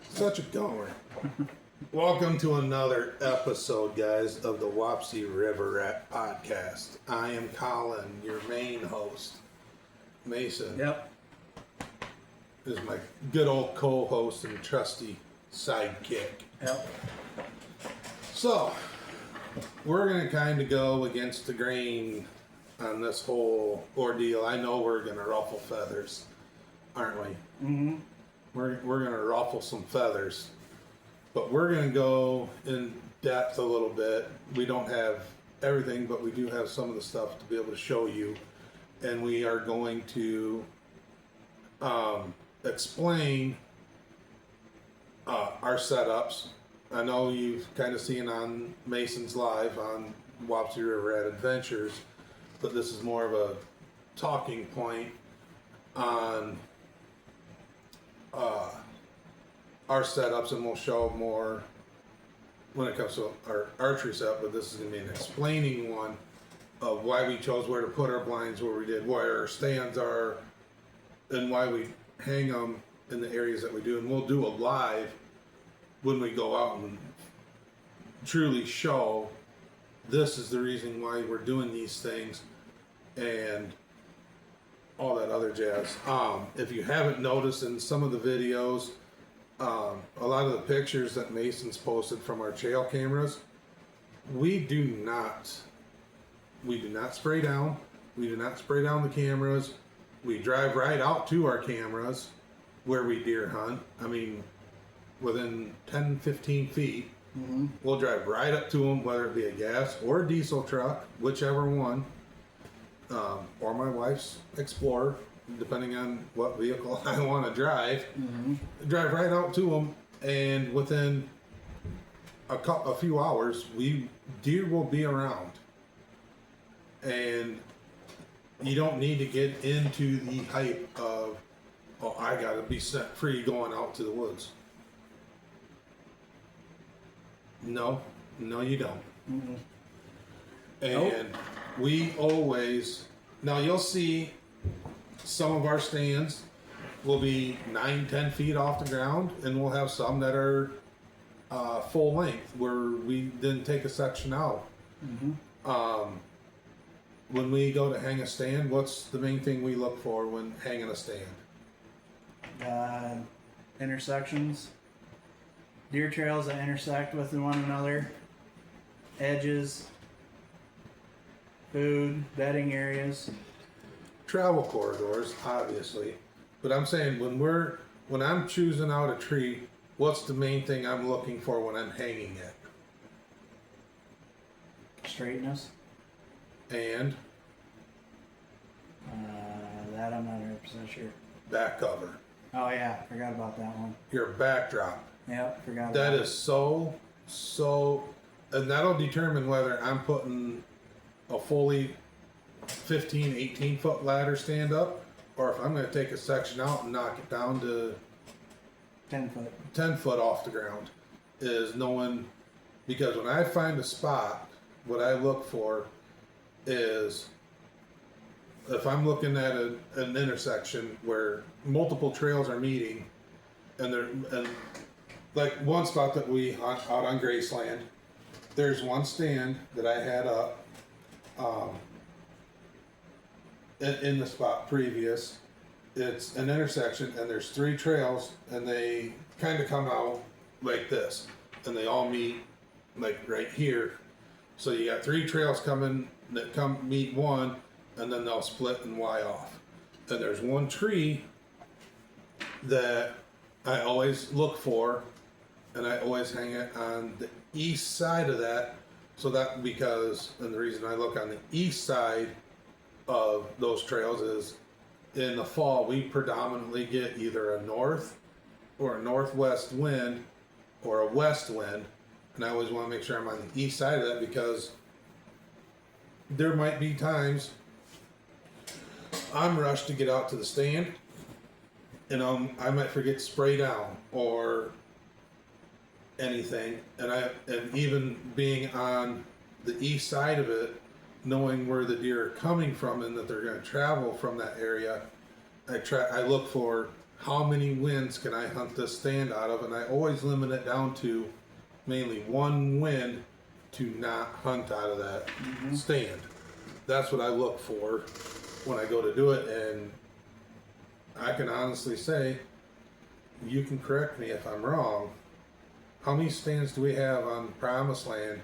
Such a goner. Welcome to another episode, guys, of the Wapsie River Rat Podcast. I am Colin, your main host. Mason is my good old co-host and trusty sidekick. Yep. So, we're going to kind of go against the grain on this whole ordeal. I know we're going to ruffle feathers, aren't we? Mm-hmm. We're going to ruffle some feathers. But we're going to go in depth a little bit. We don't have everything, but we do have some of the stuff to be able to show you. And we are going to explain our setups. I know you've kind of seen on Mason's Live on Wapsie River Rat Adventures, but this is more of a talking point on our setups, and we'll show more when it comes to our archery setup, but this is going to be an explaining one of why we chose where to put our blinds, where we did, where our stands are, and why we hang them in the areas that we do. And we'll do a live when we go out and truly show this is the reason why we're doing these things and all that other jazz. If you haven't noticed in some of the videos, a lot of the pictures that Mason's posted from our trail cameras, we do not spray down. We do not spray down the cameras. We drive right out to our cameras where we deer hunt. I mean, within 10, 15 feet, we'll drive right up to them, whether it be a gas or a diesel truck, whichever one, or my wife's Explorer, depending on what vehicle I want to drive. Drive right out to them, and within a few hours, deer will be around. And you don't need to get into the hype of, oh, I gotta be set free going out to the woods. No, you don't. And we always, now you'll see some of our stands will be 9-10 feet off the ground, and we'll have some that are full length where we didn't take a section out. When we go to hang a stand, what's the main thing we look for when hanging a stand? Intersections, deer trails that intersect with one another, edges, food, bedding areas. Travel corridors, obviously, but I'm saying when I'm choosing out a tree, what's the main thing I'm looking for when I'm hanging it? Straightness. And that I'm not 100% sure. back cover. Oh yeah, forgot about that one. Your backdrop. Yep, forgot about That is so, and that'll determine whether I'm putting a fully 15, 18 foot ladder stand up, or if I'm going to take a section out and knock it down to 10 foot. 10 foot off the ground. Is knowing, because when I find a spot, what I look for is if I'm looking at an intersection where multiple trails are meeting, and like one spot that we hunt out on Graceland, there's one stand that I had up in the spot previous. It's an intersection, and there's 3 trails, and they kind of come out like this, and they all meet like right here. So you got 3 trails coming that come meet one, and then they'll split and Y off. And there's one tree that I always look for, and I always hang it on the east side of that. So that, because, and the reason I look on the east side of those trails is in the fall we predominantly get either a north or a northwest wind or a west wind, and I always want to make sure I'm on the east side of that, because there might be times I'm rushed to get out to the stand, and I might forget to spray down or anything, and even being on the east side of it, knowing where the deer are coming from and that they're going to travel from that area, I look for how many wins can I hunt this stand out of, and I always limit it down to mainly one win to not hunt out of that stand. That's what I look for when I go to do it, and I can honestly say, you can correct me if I'm wrong, how many stands do we have on Promised Land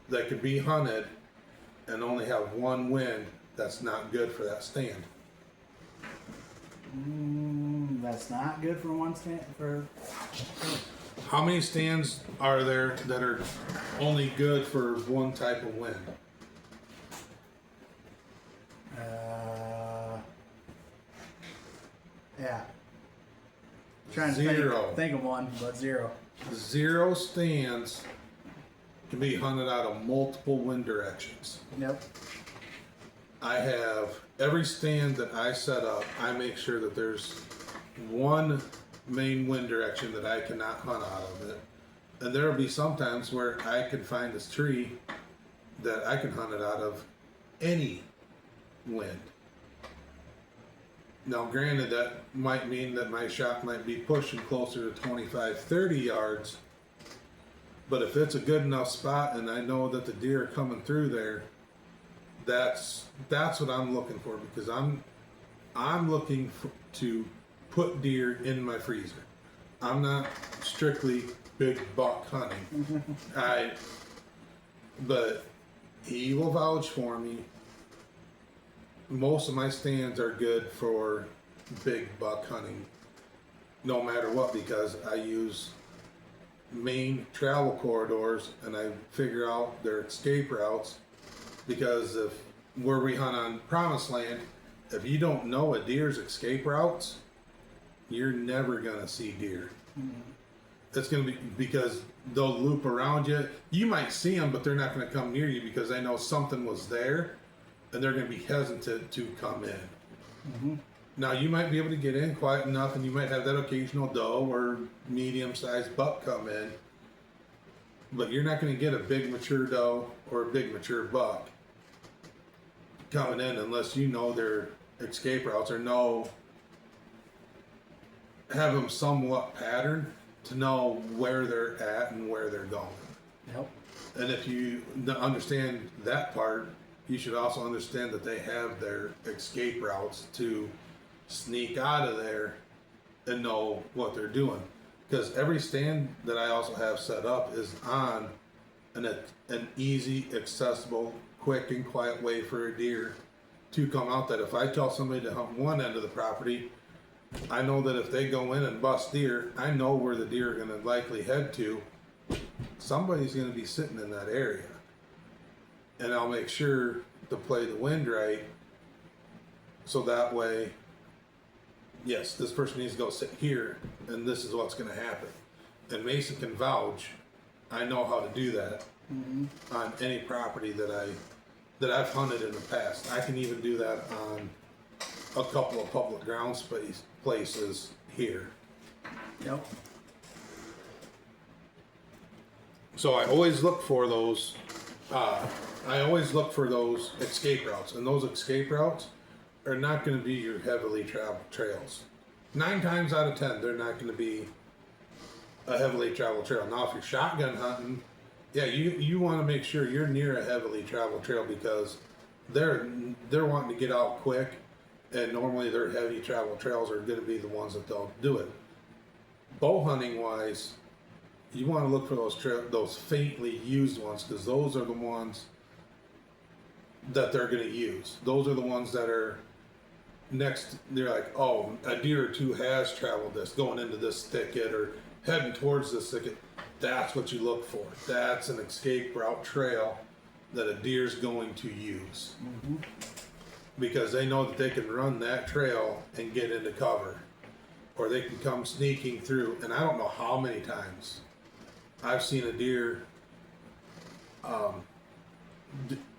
that could be hunted and only have one wind that's not good for that stand? That's not good for one stand. How many stands are there that are only good for one type of wind? Yeah. Trying to Zero. think of one, but zero. 0 stands can be hunted out of multiple wind directions. Yep. I have every stand that I set up, I make sure that there's one main wind direction that I cannot hunt out of it. And there will be some times where I can find this tree that I can hunt it out of any wind. Now, granted, that might mean that my shot might be pushing closer to 25, 30 yards. But if it's a good enough spot and I know that the deer are coming through there, that's what I'm looking for, because I'm looking to put deer in my freezer. I'm not strictly big buck hunting. But he will vouch for me. Most of my stands are good for big buck hunting, no matter what, because I use main travel corridors and I figure out their escape routes. Because if where we hunt on Promised Land, if you don't know a deer's escape routes, you're never gonna see deer. It's gonna be because they'll loop around you. You might see them, but they're not gonna come near you because they know something was there, and they're gonna be hesitant to come in. Now you might be able to get in quiet enough, and you might have that occasional doe or medium-sized buck come in, but you're not gonna get a big mature doe or a big mature buck coming in unless you know their escape routes or have them somewhat patterned to know where they're at and where they're going. Yep. And if you understand that part, you should also understand that they have their escape routes to sneak out of there and know what they're doing. Because every stand that I also have set up is on an easy, accessible, quick and quiet way for a deer to come out. That if I tell somebody to hunt one end of the property, I know that if they go in and bust deer, I know where the deer are going to likely head to. Somebody's going to be sitting in that area. And I'll make sure to play the wind right, so that way, yes, this person needs to go sit here, and this is what's going to happen. And Mason can vouch, I know how to do that on any property that I've hunted in the past. I can even do that on a couple of public ground places here. Yep. So I always look for those. Escape routes, and those escape routes are not going to be your heavily traveled trails. 9 times out of 10, they're not going to be a heavily traveled trail. Now, if you're shotgun hunting, yeah, you want to make sure you're near a heavily traveled trail, because they're wanting to get out quick, and normally their heavy travel trails are going to be the ones that they'll do it. Bow hunting wise, you want to look for those faintly used ones, because those are the ones that they're going to use. Those are the ones that are next. They're like, oh, a deer or two has traveled this, going into this thicket or heading towards this thicket. That's what you look for. That's an escape route trail that a deer's going to use. Because they know that they can run that trail and get into cover, or they can come sneaking through. And I don't know how many times I've seen a deer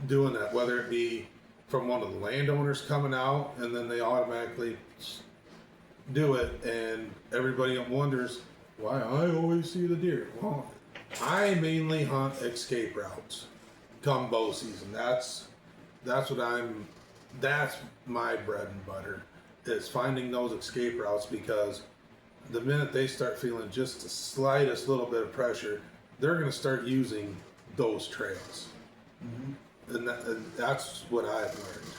doing that, whether it be from one of the landowners coming out and then they automatically do it, and everybody wonders why I always see the deer. Well, I mainly hunt escape routes come bow season. That's my bread and butter. is finding those escape routes, because the minute they start feeling just the slightest little bit of pressure, they're going to start using those trails. And that's what I've learned.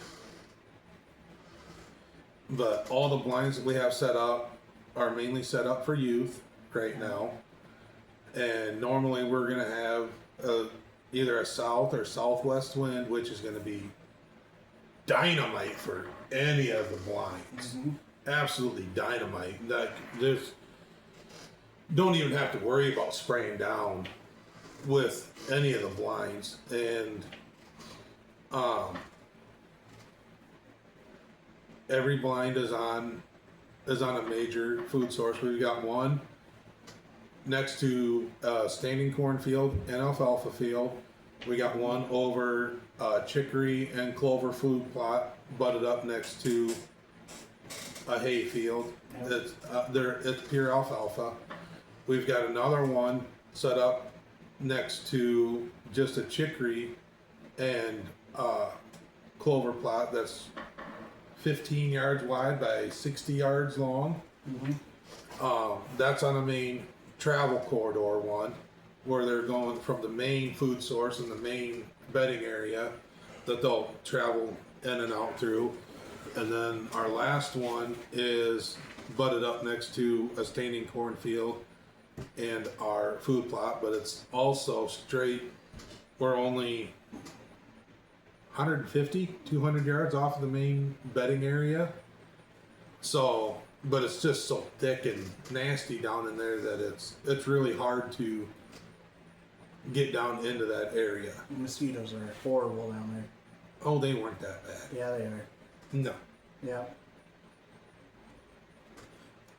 But all the blinds that we have set up are mainly set up for youth right now. And normally we're going to have either a south or southwest wind, which is going to be dynamite for any of the blinds. Absolutely dynamite. Like, there's, don't even have to worry about spraying down with any of the blinds. And every blind is on a major food source. We've got one next to standing cornfield and alfalfa field. We got one over chicory and clover food plot butted up next to a hay field. It's pure alfalfa. We've got another one set up next to just a chicory and clover plot that's 15 yards wide by 60 yards long. That's on a main travel corridor one, where they're going from the main food source and the main bedding area that they'll travel in and out through. And then our last one is butted up next to a standing cornfield and our food plot, but it's also straight. We're only 150, 200 yards off of the main bedding area. So, but it's just so thick and nasty down in there that it's really hard to get down into that area. The mosquitoes are horrible down there. Oh, they weren't that bad. Yeah, they are. No. Yeah.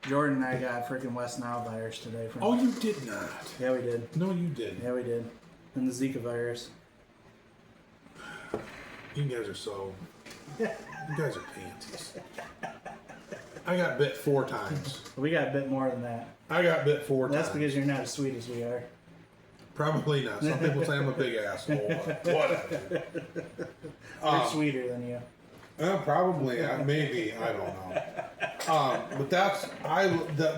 Jordan and I got freaking West Nile virus today. Oh, you did not. Yeah, we did. No, you didn't. Yeah, we did. And the Zika virus. You guys are so... You guys are panties. I got bit 4 times. We got a bit more than that. I got bit 4 times. That's because you're not as sweet as we are. Probably not. Some people say I'm a big asshole. Whatever. We're sweeter than you. Probably, maybe, I don't know. But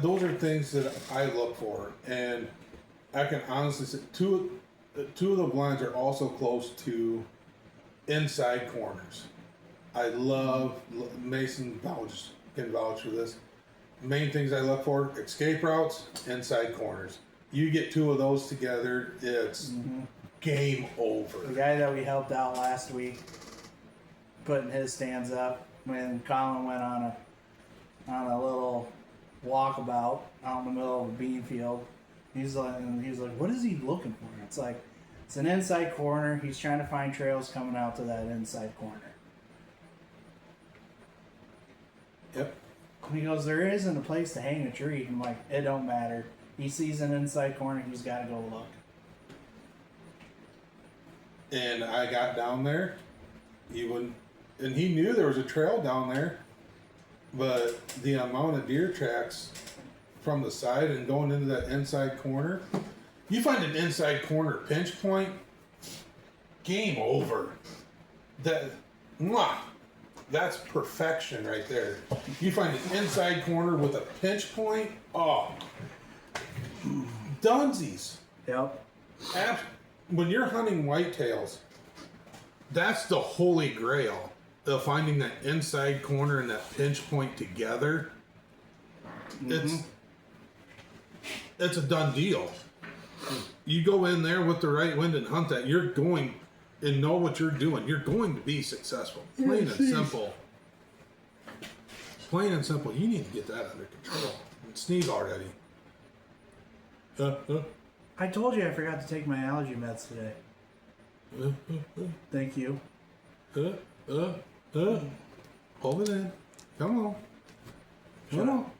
those are things that I look for, and I can honestly say two of the blinds are also close to inside corners. I love Mason can vouch for this. Main things I look for: escape routes, inside corners. You get 2 of those together, it's game over. The guy that we helped out last week, putting his stands up when Colin went on a little walkabout out in the middle of a bean field. He's like, what is he looking for? It's like, it's an inside corner. He's trying to find trails coming out to that inside corner. Yep. He goes, there isn't a place to hang a tree. I'm like, it don't matter. He sees an inside corner, he's got to go look. And I got down there, and he knew there was a trail down there, but the amount of deer tracks from the side and going into that inside corner, you find an inside corner pinch point, game over. That's perfection right there. You find an inside corner with a pinch point, dunsies. Yep. When you're hunting whitetails, that's the holy grail of finding that inside corner and that pinch point together. It's a done deal. You go in there with the right wind and hunt that, you're going and know what you're doing. You're going to be successful. Plain and simple. Plain and simple. You need to get that under control. Sneeze already. I told you I forgot to take my allergy meds today. Thank you. Hold it in. Come on. Shut up.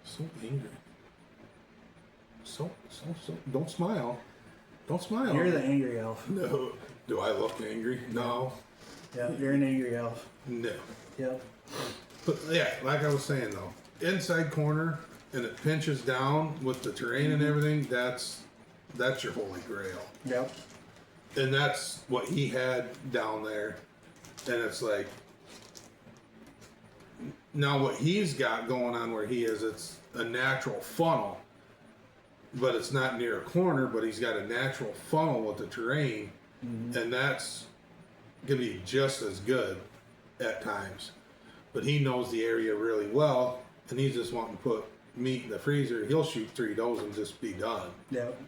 So angry. So. Don't smile. Don't smile. You're the angry elf. No. Do I look angry? No. Yeah, you're an angry elf. No. Yep. But yeah, like I was saying though, inside corner and it pinches down with the terrain and everything. That's your holy grail. Yep. And that's what he had down there. And it's like, now what he's got going on where he is, it's a natural funnel, but it's not near a corner, but he's got a natural funnel with the terrain, and that's gonna be just as good at times. But he knows the area really well, and he's just wanting to put meat in the freezer. He'll shoot 3 does and just be done. Yep.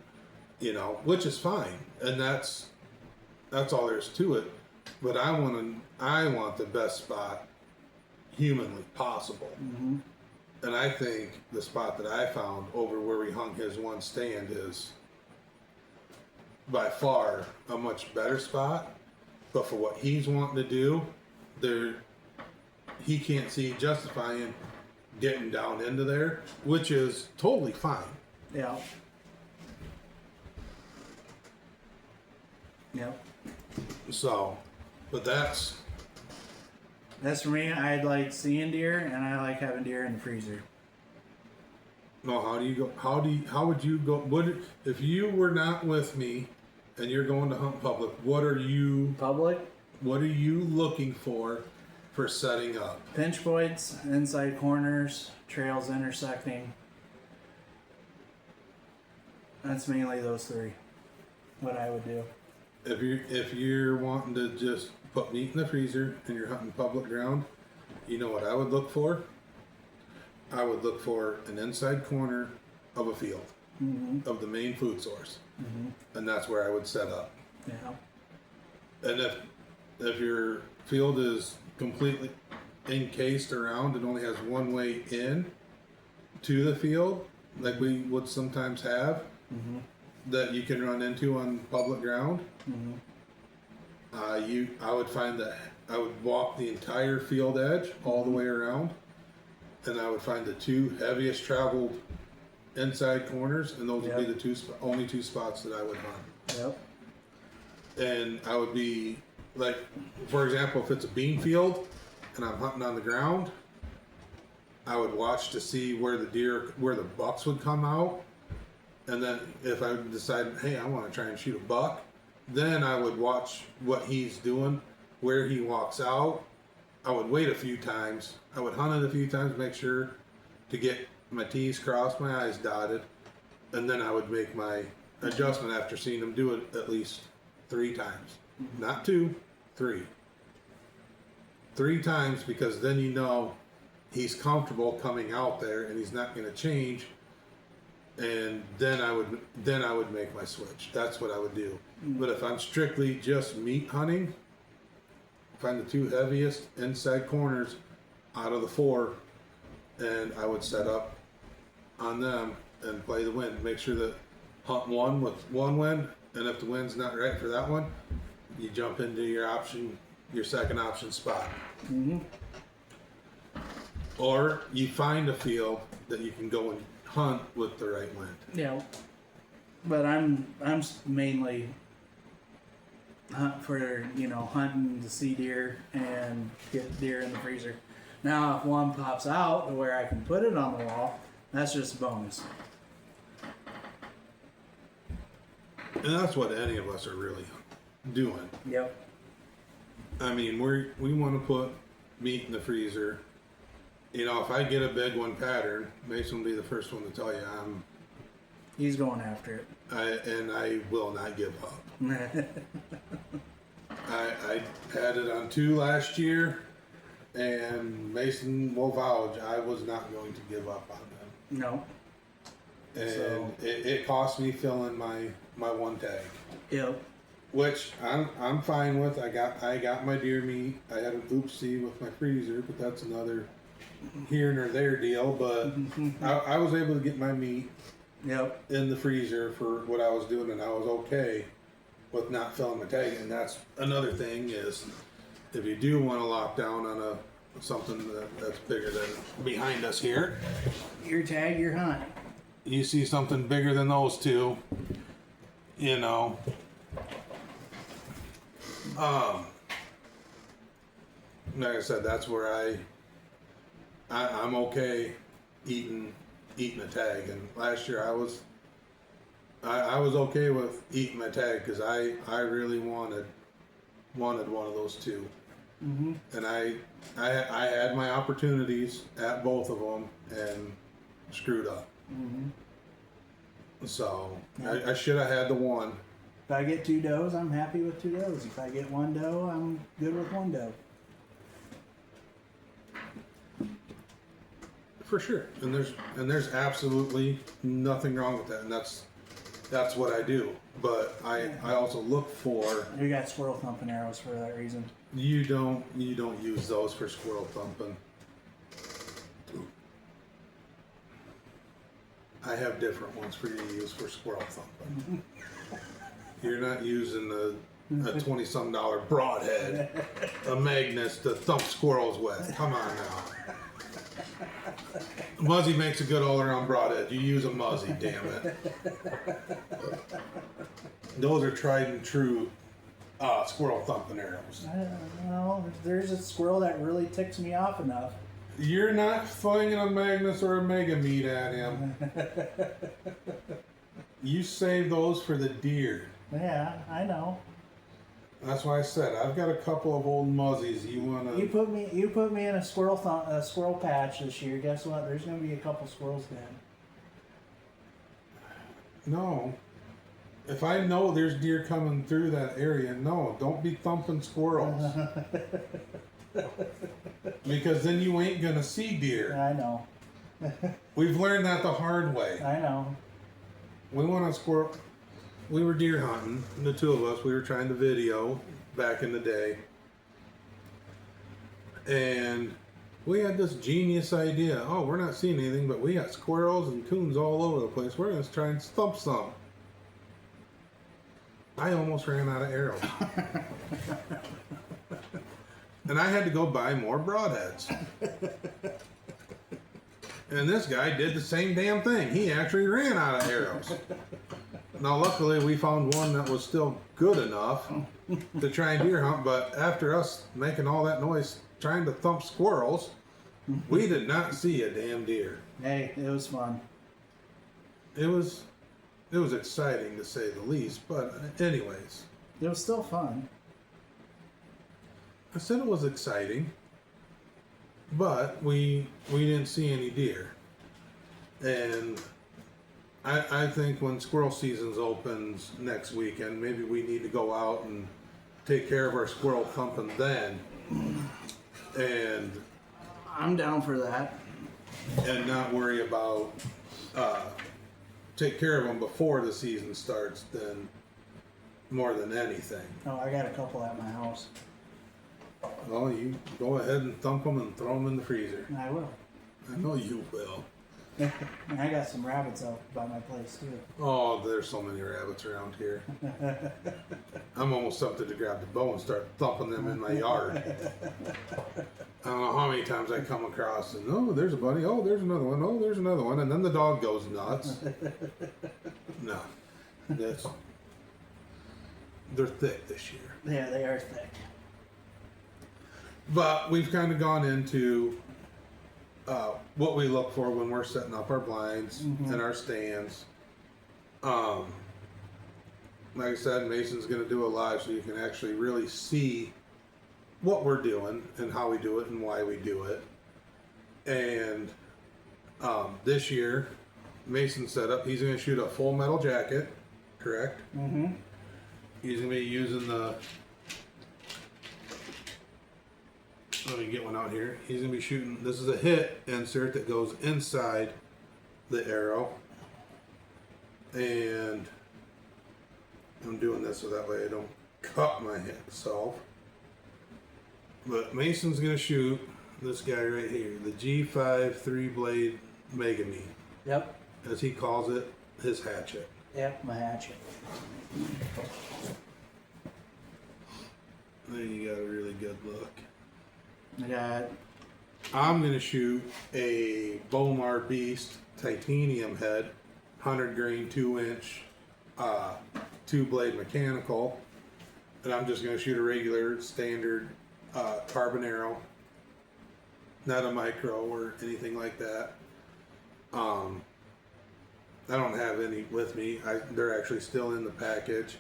You know, which is fine, and that's all there's to it. But I want the best spot humanly possible. And I think the spot that I found over where we hung his one stand is by far a much better spot. But for what he's wanting to do, he can't see justifying getting down into there, which is totally fine. Yeah. Yep. So, but that's for me. I like seeing deer, and I like having deer in the freezer. no. How do you go? How would you go? If you were not with me, and you're going to hunt public? What are you looking for setting up? Pinch points, inside corners, trails intersecting. That's mainly those 3. What I would do. If you're wanting to just put meat in the freezer and you're hunting public ground, you know what I would look for? I would look for an inside corner of a field, of the main food source, and that's where I would set up. Yeah. And if your field is completely encased around and only has one way in to the field, like we would sometimes have, that you can run into on public ground, I would find that I would walk the entire field edge all the way around, and I would find the 2 heaviest traveled inside corners, and those would be the only 2 spots that I would hunt. Yep. And I would be like, for example, if it's a bean field and I'm hunting on the ground, I would watch to see where the bucks would come out. And then if I decided, hey, I want to try and shoot a buck, then I would watch what he's doing, where he walks out. I would wait a few times. I would hunt it a few times, make sure to get my T's crossed, my I's dotted. And then I would make my adjustment after seeing him do it at least 3 times. Not 2, 3. 3 times, because then you know he's comfortable coming out there and he's not going to change. And then I would make my switch. That's what I would do. But if I'm strictly just meat hunting, find the 2 heaviest inside corners out of the 4, and I would set up on them and play the wind. Make sure that hunt one with one wind, and if the wind's not right for that one, you jump into your second option spot. Or you find a field that you can go and hunt with the right wind. Yeah. But I'm mainly hunting to see deer and get deer in the freezer. Now, if one pops out to where I can put it on the wall, that's just a bonus. And that's what any of us are really doing. Yep. I mean, we want to put meat in the freezer. You know, if I get a big one pattern, Mason will be the first one to tell you He's going after it. I will not give up. I had it on 2 last year, and Mason will vouch I was not going to give up on them. No. And it cost me filling my one tag. Yep. Which I'm fine with. I got my deer meat. I had an oopsie with my freezer, but that's another here nor there deal. But I was able to get my meat in the freezer for what I was doing, and I was okay with not filling my tag. And that's another thing is, if you do want to lock down on something that's bigger than behind us here, your tag, your hunt. You see something bigger than those 2, you know. Like I said, that's where I'm okay eating a tag. And last year I was okay with eating my tag because I really wanted one of those two. Mm-hmm. And I had my opportunities at both of them and screwed up. Mm-hmm. So I should have had the one. If I get 2 does, I'm happy with 2 does. If I get 1 doe, I'm good with 1 doe. For sure. And there's absolutely nothing wrong with that. And that's what I do. But I also look for. We got squirrel thumping arrows for that reason. You don't use those for squirrel thumping. I have different ones for you to use for squirrel thumping. You're not using a $20-some broadhead, a Magnus to thump squirrels with. Come on now. Muzzy makes a good all-around broadhead. You use a Muzzy, damn it. Those are tried and true squirrel thumping arrows. I don't know. There's a squirrel that really ticks me off enough. You're not flinging a Magnus or a Mega Meat at him. You save those for the deer. Yeah, I know. That's why I said I've got a couple of old Muzzies. You wanna? You put me in a squirrel patch this year. Guess what? There's gonna be a couple squirrels dead. No. If I know there's deer coming through that area, no, don't be thumping squirrels. Because then you ain't gonna see deer. I know. We've learned that the hard way. I know. We went on squirrel. We were deer hunting, the two of us. We were trying to video back in the day. And we had this genius idea. Oh, we're not seeing anything, but we got squirrels and coons all over the place. We're going to try and stump some. I almost ran out of arrows. And I had to go buy more broadheads. And this guy did the same damn thing. He actually ran out of arrows. Now, luckily, we found one that was still good enough to try and deer hunt, but after us making all that noise trying to thump squirrels, we did not see a damn deer. Hey, it was fun. It was exciting to say the least, but anyways. It was still fun. I said it was exciting, but we didn't see any deer. And I think when squirrel season opens next weekend, maybe we need to go out and take care of our squirrel thumping then. And I'm down for that. And not worry about take care of them before the season starts then more than anything. Oh, I got a couple at my house. Well, you go ahead and thump them and throw them in the freezer. I will. I know you will. And I got some rabbits out by my place too. Oh, there's so many rabbits around here. I'm almost tempted to grab the bow and start thumping them in my yard. I don't know how many times I come across and, oh, there's a bunny. Oh, there's another one. Oh, there's another one. And then the dog goes nuts. No. They're thick this year. Yeah, they are thick. But we've kind of gone into what we look for when we're setting up our blinds and our stands. Like I said, Mason's going to do a live so you can actually really see what we're doing and how we do it and why we do it. And this year, Mason set up, he's going to shoot a full metal jacket, correct? Mm-hmm. He's going to be using the... Let me get one out here. He's going to be shooting... This is a hit insert that goes inside the arrow. And I'm doing this so that way I don't cut my myself. But Mason's going to shoot this guy right here. The G5 3-blade Mega Meat. Yep. As he calls it, his hatchet. Yep, my hatchet. There you got a really good look. I got... I'm going to shoot a Bomar Beast titanium head, 100 grain, 2-inch, 2-blade mechanical. And I'm just going to shoot a regular, standard carbon arrow. Not a micro or anything like that. I don't have any with me. They're actually still in the package.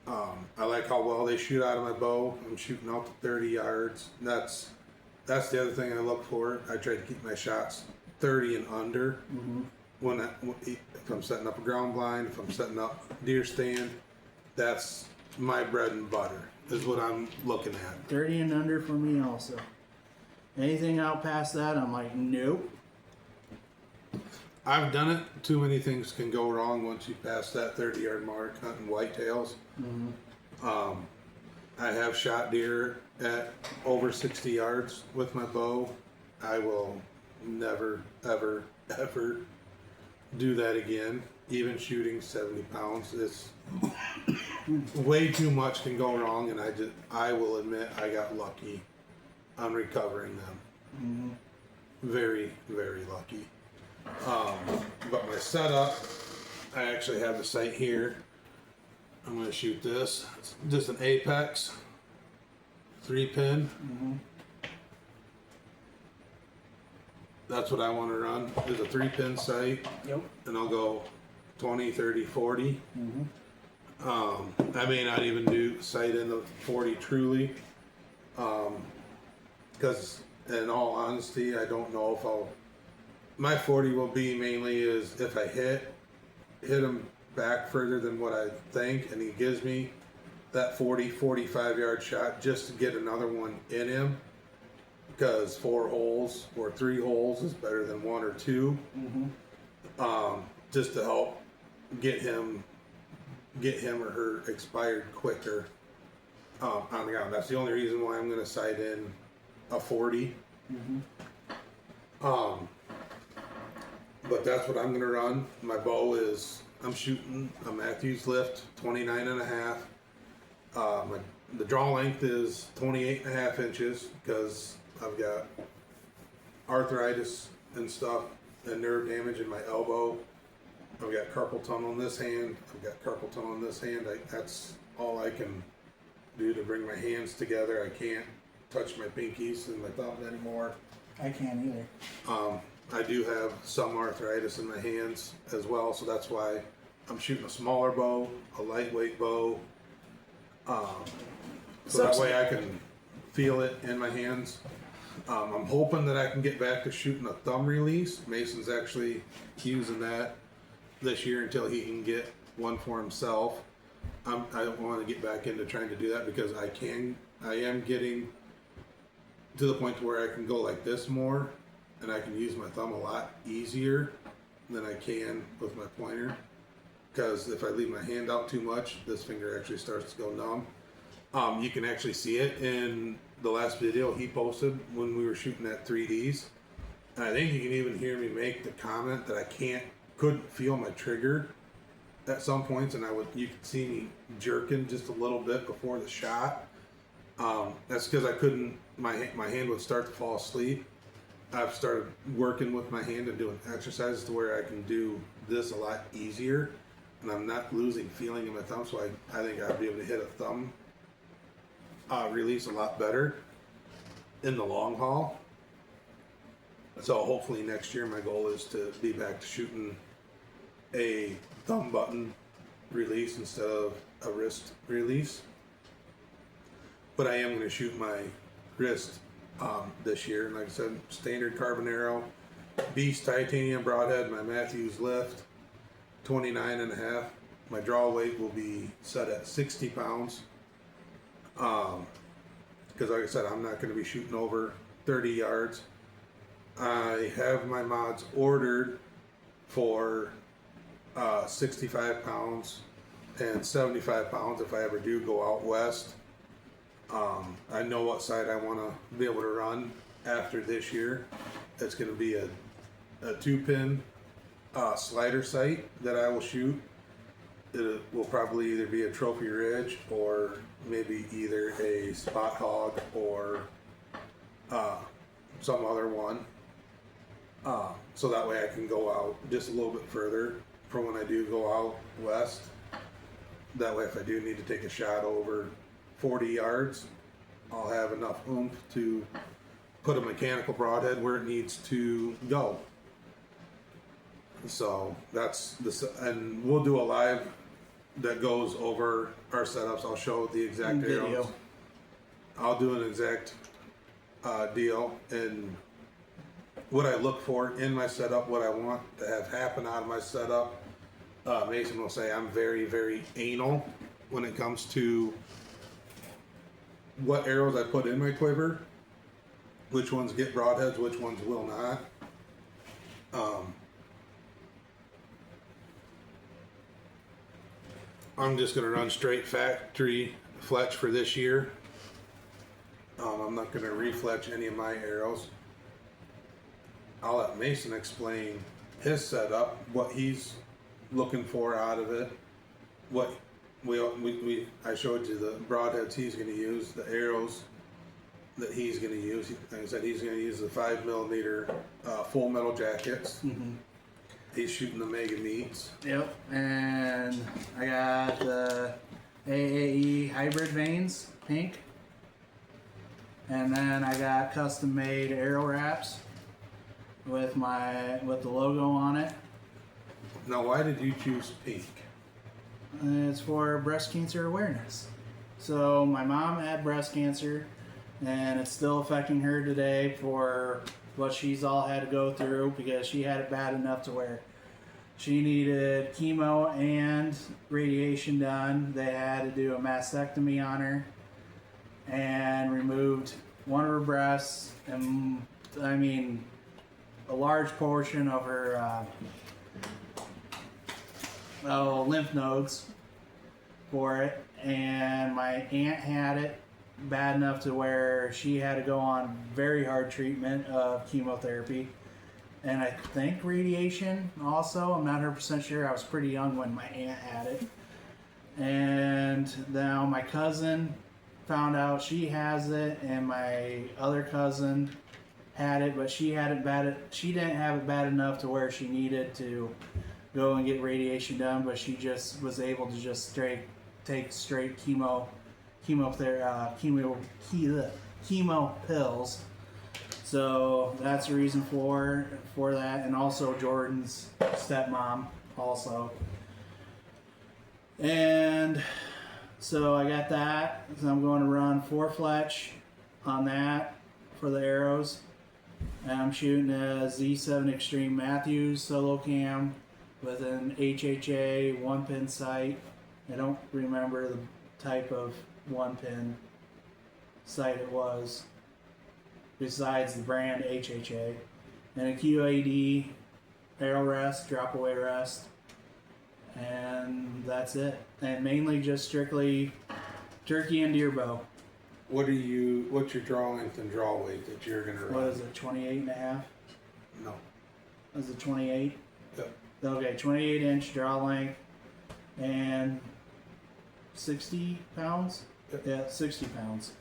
I like how well they shoot out of my bow. I'm shooting out to 30 yards. That's the other thing I look for. I try to keep my shots 30 and under. If I'm setting up a ground blind, if I'm setting up deer stand, that's my bread and butter. Is what I'm looking at. 30 and under for me also. Anything out past that, I'm like, nope. I've done it. Too many things can go wrong once you pass that 30-yard mark hunting whitetails. I have shot deer at over 60 yards with my bow. I will never, ever, ever do that again. Even shooting 70 pounds, it's way too much can go wrong, and I will admit I got lucky on recovering them. Very, very lucky. But my setup, I actually have the sight here. I'm going to shoot this. It's just an Apex 3-pin. That's what I want to run. Is a 3-pin sight. Yep. And I'll go 20, 30, 40. I may not even do sight in the 40 truly. Because in all honesty, I don't know if my 40 will be mainly is if I hit him back further than what I think, and he gives me that 40, 45 yard shot just to get another one in him, because 4 holes or 3 holes is better than 1 or 2. Just to help get him or her expired quicker on the ground. That's the only reason why I'm going to sight in a 40. But that's what I'm going to run. My bow is, I'm shooting a Matthews lift 29 and a half. The draw length is 28 and a half inches because I've got arthritis and stuff and nerve damage in my elbow. I've got carpal tunnel in this hand. I've got carpal tunnel in this hand. That's all I can do to bring my hands together. I can't touch my pinkies and my thumb anymore. I can't either. I do have some arthritis in my hands as well, so that's why I'm shooting a smaller bow, a lightweight bow, so that way I can feel it in my hands. I'm hoping that I can get back to shooting a thumb release. Mason's actually using that this year until he can get one for himself. I don't want to get back into trying to do that because I am getting to the point where I can go like this more, and I can use my thumb a lot easier than I can with my pointer. Because if I leave my hand out too much, this finger actually starts to go numb. You can actually see it in the last video he posted when we were shooting at 3Ds. And I think you can even hear me make the comment that I couldn't feel my trigger at some points, and you could see me jerking just a little bit before the shot. That's because I couldn't. My hand would start to fall asleep. I've started working with my hand and doing exercises to where I can do this a lot easier, and I'm not losing feeling in my thumb. So I think I'll be able to hit a thumb release a lot better in the long haul. So hopefully next year my goal is to be back to shooting a thumb button release instead of a wrist release. But I am going to shoot my wrist this year. And like I said, standard carbon arrow, Beast titanium broadhead, my Matthews lift, 29 and a half. My draw weight will be set at 60 pounds. Because like I said, I'm not going to be shooting over 30 yards. I have my mods ordered for 65 pounds and 75 pounds if I ever do go out west. I know what side I want to be able to run after this year. It's going to be a 2-pin slider sight that I will shoot. It will probably either be a Trophy Ridge or maybe either a Spot Hog or some other one. So that way I can go out just a little bit further for when I do go out west. That way if I do need to take a shot over 40 yards, I'll have enough oomph to put a mechanical broadhead where it needs to go. So that's this, and we'll do a live that goes over our setups. I'll show the exact Video. arrows. I'll do an exact deal and what I look for in my setup, what I want to have happen out of my setup. Mason will say I'm very, very anal when it comes to what arrows I put in my quiver, which ones get broadheads, which ones will not. I'm just going to run straight factory fletch for this year. I'm not going to refletch any of my arrows. I'll let Mason explain his setup, what he's looking for out of it, what I showed you the broadheads he's going to use, the arrows that he's going to use. Like I said, he's going to use the 5mm full metal jackets. Mm-hmm. He's shooting the mega meats. Yep, and I got the AAE hybrid vanes, pink. And then I got custom made arrow wraps with the logo on it. Now, why did you choose pink? It's for breast cancer awareness. So my mom had breast cancer, and it's still affecting her today for what she's all had to go through because she had it bad enough to where she needed chemo and radiation done. They had to do a mastectomy on her and removed one of her breasts and a large portion of her lymph nodes for it. And my aunt had it bad enough to where she had to go on very hard treatment of chemotherapy and I think radiation also. I'm not 100% sure. I was pretty young when my aunt had it. And now my cousin found out she has it, and my other cousin had it, but she had it bad. She didn't have it bad enough to where she needed to go and get radiation done, but she just was able to just take straight chemo pills. So that's the reason for that, and also Jordan's stepmom also. And so I got that. So I'm going to run 4 fletch on that for the arrows. And I'm shooting a Z7 Extreme Matthews solo cam with an HHA 1-pin sight. I don't remember the type of 1-pin sight it was, besides the brand HHA. And a QAD arrow rest, drop away rest. And that's it. And mainly just strictly turkey and deer bow. What's your draw length and draw weight that you're gonna run? What is it, 28.5? No. Is it 28? Yep. Okay, 28 inch draw length and 60 pounds? Yep. Yeah, 60 pounds.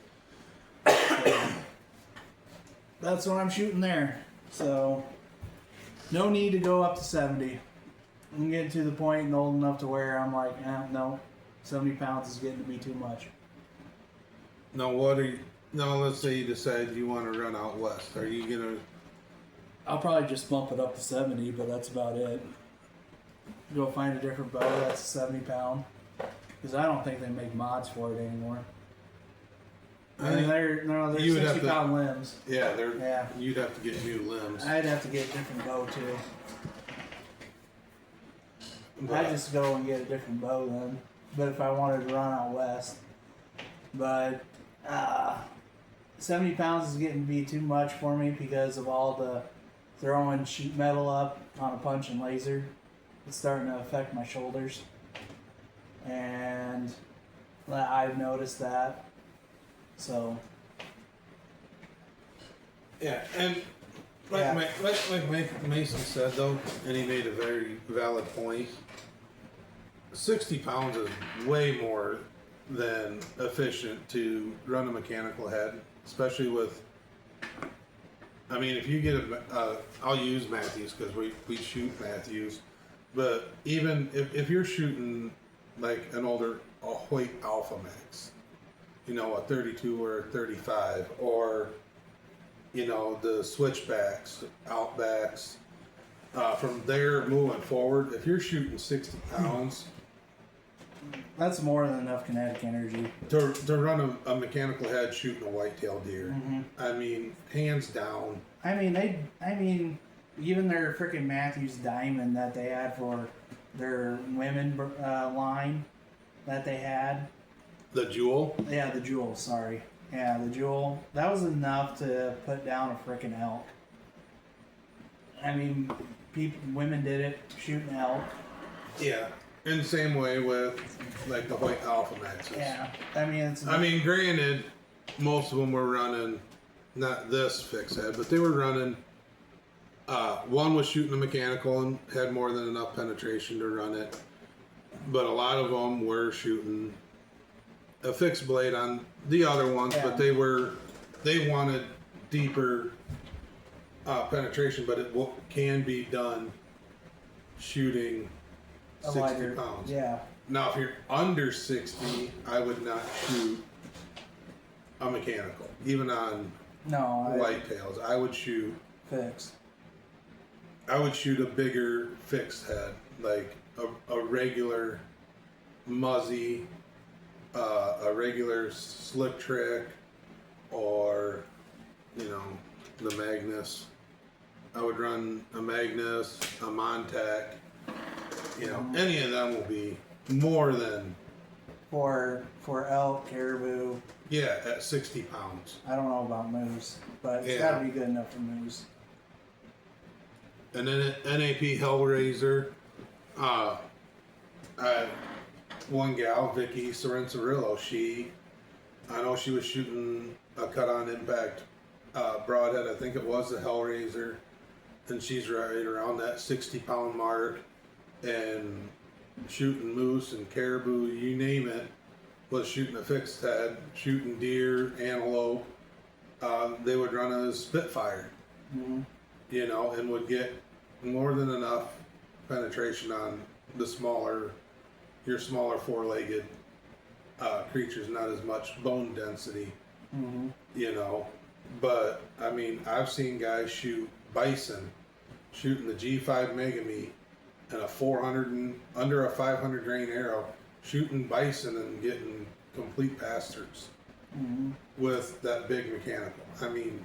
So, that's what I'm shooting there. So, no need to go up to 70. I'm getting to the point and old enough to where I'm like, no, 70 pounds is getting to be too much. Now, let's say you decide you want to run out west. Are you gonna? I'll probably just bump it up to 70, but that's about it. Go find a different bow that's 70 pound. Because I don't think they make mods for it anymore. They're 60 pound limbs. Yeah, Yeah. You'd have to get new limbs. I'd have to get a different bow too. But I'd just go and get a different bow then. But if I wanted to run out west. But 70 pounds is getting to be too much for me because of all the throwing sheet metal up on a punch and laser. It's starting to affect my shoulders. And I've noticed that. So. yeah, and like Mason said though, and he made a very valid point. 60 pounds is way more than efficient to run a mechanical head, especially with. I mean, if you get I'll use Matthews because we shoot Matthews, but even if you're shooting like a Hoyt Alpha Max, a 32 or a 35, or the switchbacks, outbacks, From there moving forward, if you're shooting 60 pounds That's more than enough kinetic energy. to run a mechanical head shooting a whitetail deer, Mm-hmm. I mean, hands down. I mean, even their freaking Matthews Diamond that they had for their women line that they had. The Jewel. Yeah, the Jewel. Sorry. Yeah, the Jewel. That was enough to put down a freaking elk. I mean, women did it shooting elk. Yeah. In the same way with like the white Alpha Maxes. Yeah, I mean, Granted, most of them were running not this fixed head, but they were running. One was shooting a mechanical and had more than enough penetration to run it, but a lot of them were shooting a fixed blade on the other ones, Yeah. but they wanted deeper penetration, but it can be done shooting 60 lighter, pounds. Yeah. Now, if you're under 60, I would not shoot a mechanical, even on No. whitetails. I would shoot Fixed. a bigger fixed head, like a regular muzzy, a regular slip trick, or the Magnus. I would run a Magnus, a Montec. Any of them will be more than For elk, caribou. at 60 pounds. I don't know about moose, but it's Yeah. got to be good enough for moose. And then at NAP Hellraiser, one gal, Vicky Sorensarillo, I know she was shooting a cut on impact broadhead. I think it was the Hellraiser, and she's right around that 60-pound mark, and shooting moose and caribou, you name it, was shooting a fixed head, shooting deer, antelope. They would run a Spitfire, Mm-hmm. and would get more than enough penetration on your smaller four-legged creatures, not as much bone density, Mm-hmm. But I mean, I've seen guys shoot bison, shooting the G5 Mega Meat and under a 500 grain arrow, shooting bison and getting complete pass-throughs Mm-hmm. with that big mechanical. I mean,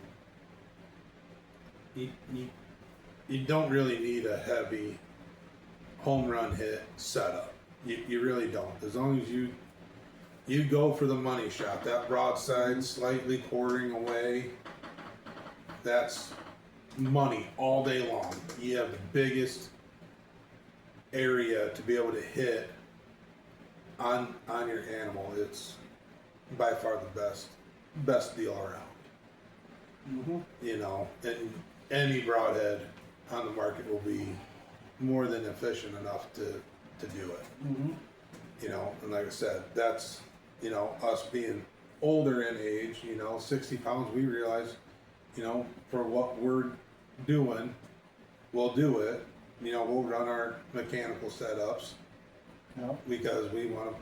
you don't really need a heavy home run hit setup. You really don't. As long as you go for the money shot, that broadside slightly quartering away, that's money all day long. You have the biggest area to be able to hit on your animal. It's by far the best deal around. Mm-hmm. And any broadhead on the market will be more than efficient enough to do it. Mm-hmm. And like I said, that's us being older in age, 60 pounds, we realize, for what we're doing, we'll do it. We'll run our mechanical setups Yep. because we want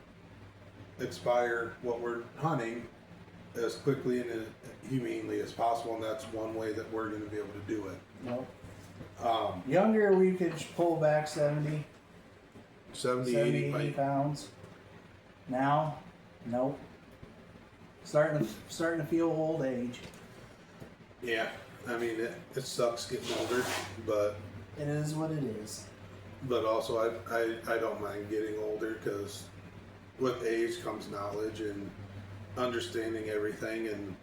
to expire what we're hunting as quickly and as humanely as possible, and that's one way that we're going to be able to do it. Nope. Younger, we could pull back 70, 70, 80 80 pounds. Now, nope. Starting to feel old age. Yeah, I mean, it sucks getting older, but It is what it is. also I don't mind getting older, because with age comes knowledge and understanding everything, and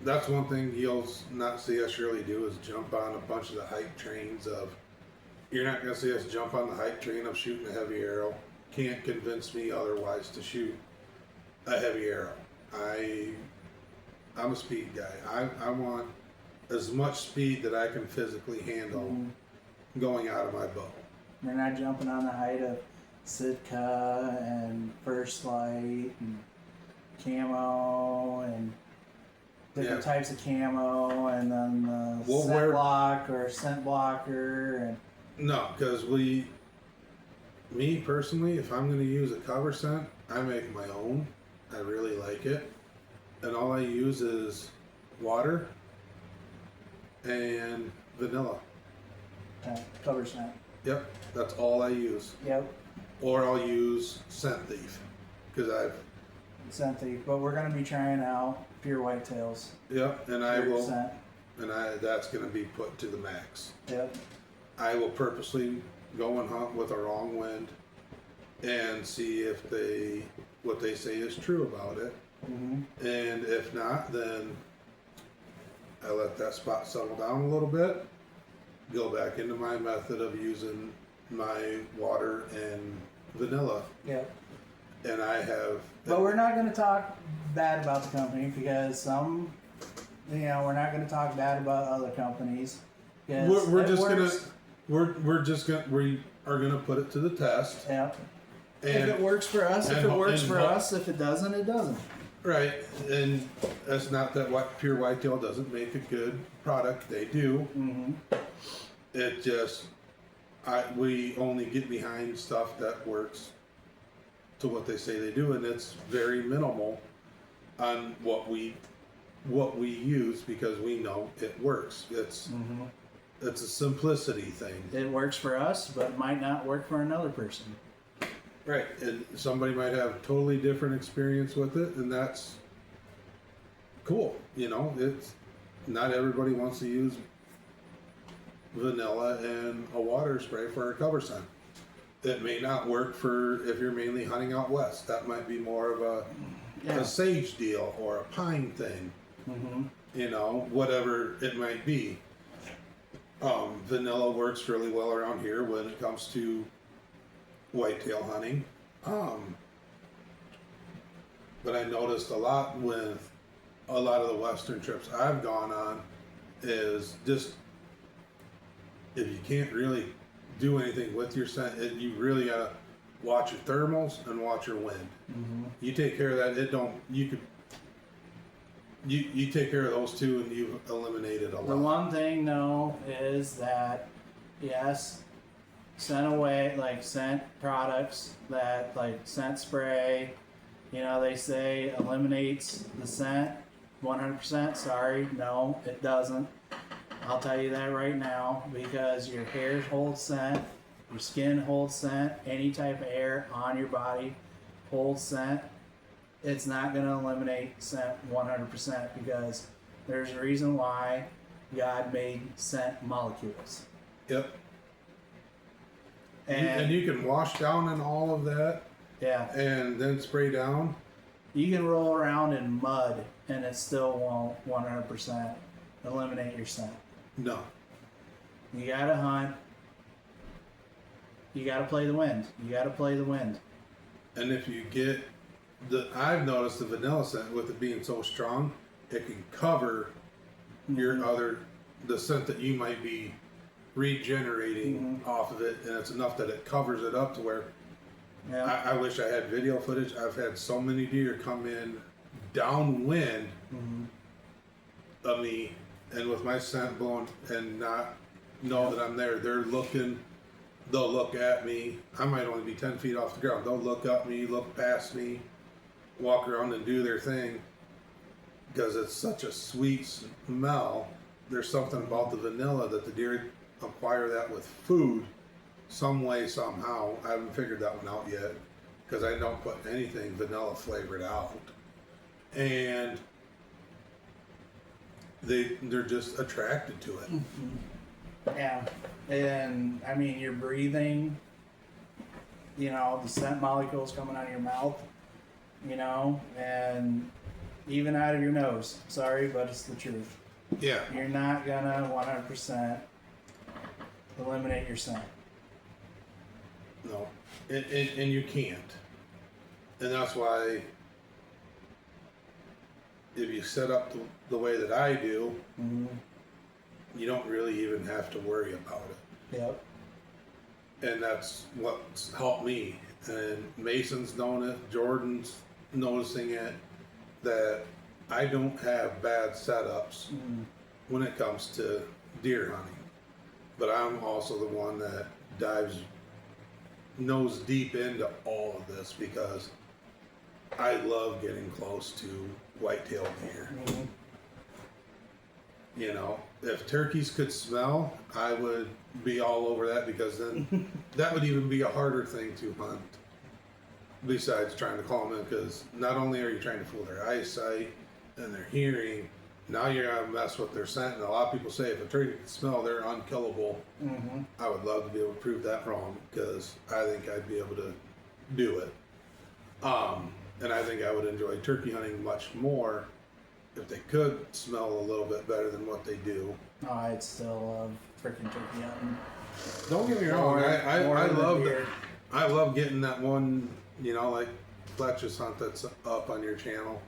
that's one thing you'll not see us really do is jump on a bunch of the hype trains of. You're not going to see us jump on the hype train of shooting a heavy arrow. Can't convince me otherwise to shoot a heavy arrow. I'm a speed guy. I want as much speed that I can physically handle going out of my bow. We're not jumping on the height of Sitka and First Light and camo and different types of camo, and then the scent block or scent blocker. And no, because me personally, if I'm going to use a cover scent, I make my own. I really like it. And all I use is water and vanilla. cover scent. Yep, that's all I use. Yep, Or I'll use Scent Thief, because I've, scent thief. But we're gonna be trying out pure whitetails. yep, and I Pure will, scent. and that's gonna be put to the max. Yep. I will purposely go and hunt with a wrong wind and see if what they say is true about it. Mhm. And if not, then I let that spot settle down a little bit, go back into my method of using my water and vanilla. Yep. And I have. But we're not gonna talk bad about the company because we're not gonna talk bad about other companies. We're it just works. we are gonna put it to the test. Yep. If And it works for us, if and it ho- works and for ho- us. If it doesn't, it doesn't. right, and that's not that pure whitetail doesn't make a good product. They do. Mm-hmm. It just, we only get behind stuff that works to what they say they do, and it's very minimal on what we use because we know it works. Mm-hmm. It's a simplicity thing. It works for us, but it might not work for another person. Right, and somebody might have a totally different experience with it, and that's cool. It's not everybody wants to use vanilla and a water spray for a cover scent. It may not work for if you're mainly hunting out west. That might be more of a sage deal or a pine thing. Mm-hmm. Whatever it might be. Vanilla works really well around here when it comes to whitetail hunting. But I noticed a lot with a lot of the western trips I've gone on is just if you can't really do anything with your scent, you really gotta watch your thermals and watch your wind. Mm-hmm. You take care of that. You take care of those two and you've eliminated a lot. The one thing though is that yes, scent products that like scent spray, they say eliminates the scent 100%. Sorry, no, it doesn't. I'll tell you that right now because your hair holds scent, your skin holds scent, any type of air on your body holds scent. It's not going to eliminate scent 100% because there's a reason why God made scent molecules. Yep. And you can wash down in all of that. Yeah. And then spray down. You can roll around in mud and it still won't 100% eliminate your scent. No. You gotta hunt. You gotta play the wind. And if you get I've noticed the vanilla scent with it being so strong, it can cover the scent that you might be regenerating off of it, and it's enough that it covers it up to where I wish I had video footage. I've had so many deer come in downwind of me and with my scent blowing and not know that I'm there. They'll look at me. I might only be 10 feet off the ground. They'll look up me, look past me, walk around and do their thing because it's such a sweet smell. There's something about the vanilla that the deer acquire that with food some way, somehow. I haven't figured that one out yet because I don't put anything vanilla flavored out. And they're just attracted to it. Yeah. And I mean, you're breathing, the scent molecules coming out of your mouth, and even out of your nose. Sorry, but it's the truth. Yeah. You're not gonna 100% eliminate your scent. No. And you can't. And that's why if you set up the way that I do, you don't really even have to worry about it. Yep. And that's what's helped me. And Mason's known it, Jordan's noticing it, that I don't have bad setups when it comes to deer hunting. But I'm also the one that dives nose deep into all of this because I love getting close to whitetail deer. if turkeys could smell, I would be all over that, because then that would even be a harder thing to hunt. Besides trying to call them in, because not only are you trying to fool their eyesight and their hearing, now you're gonna mess with their scent. And a lot of people say if a turkey can smell, they're unkillable. Mm-hmm. I would love to be able to prove that wrong, because I think I'd be able to do it. And I think I would enjoy turkey hunting much more if they could smell a little bit better than what they do. Oh, I'd still love freaking turkey hunting. Don't get me wrong, More I than love deer. I love getting that one, like Fletcher's hunt that's up on your channel.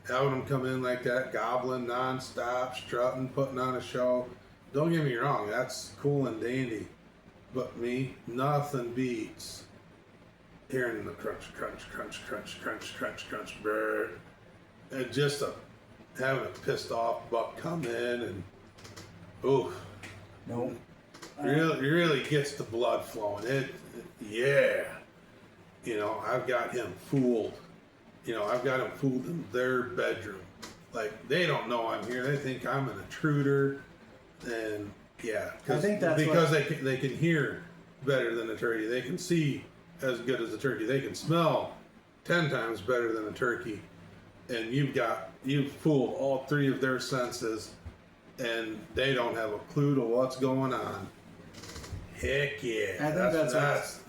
Having them come in like that, gobbling nonstop, strutting, putting on a show. Don't get me wrong, that's cool and dandy. But me, nothing beats hearing the crunch, crunch, crunch, crunch, crunch, crunch, crunch, brr. And just having a pissed off buck come in and, ooh. Nope. Really gets the blood flowing. Yeah. I've got him fooled. I've got him fooled in their bedroom. Like, they don't know I'm here. They think I'm an intruder. And yeah, I think that's because they can hear better than a turkey. They can see as good as a turkey. They can smell 10 times better than a turkey. And you've fooled all three of their senses, and they don't have a clue to what's going on. Heck yeah. I think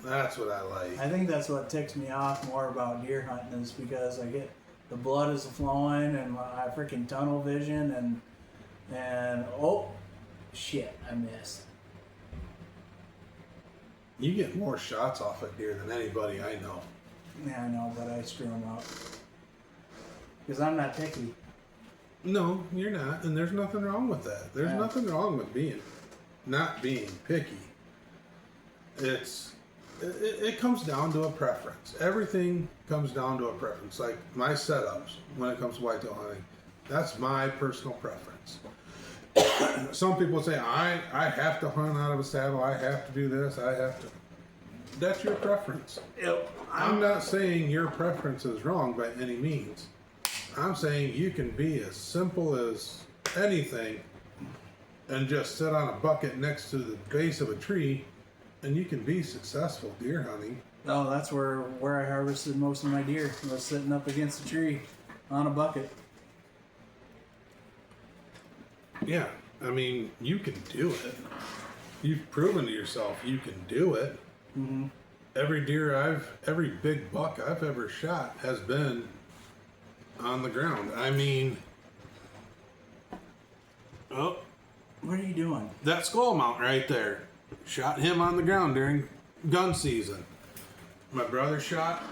that's what I like. I think that's what ticks me off more about deer hunting, is because I get the blood is flowing and I freaking tunnel vision and oh shit, I missed. You get more shots off a deer than anybody I know. Yeah, I know, but I screw them up because I'm not picky. No, you're not, and there's nothing wrong with that. There's nothing wrong with not being picky. It comes down to a preference. Everything comes down to a preference. Like my setups when it comes to whitetail hunting, that's my personal preference. Some people say I have to hunt out of a saddle. I have to do this. I have to. That's your preference. Yep. I'm not saying your preference is wrong by any means. I'm saying you can be as simple as anything and just sit on a bucket next to the base of a tree, and you can be successful deer hunting. Oh, that's where I harvested most of my deer. I was sitting up against a tree on a bucket. Yeah, I mean, you can do it. You've proven to yourself you can do it. Mm-hmm. Every big buck I've ever shot has been on the ground. I mean, oh, What are you doing? that skull mount right there. Shot him on the ground during gun season. My brother shot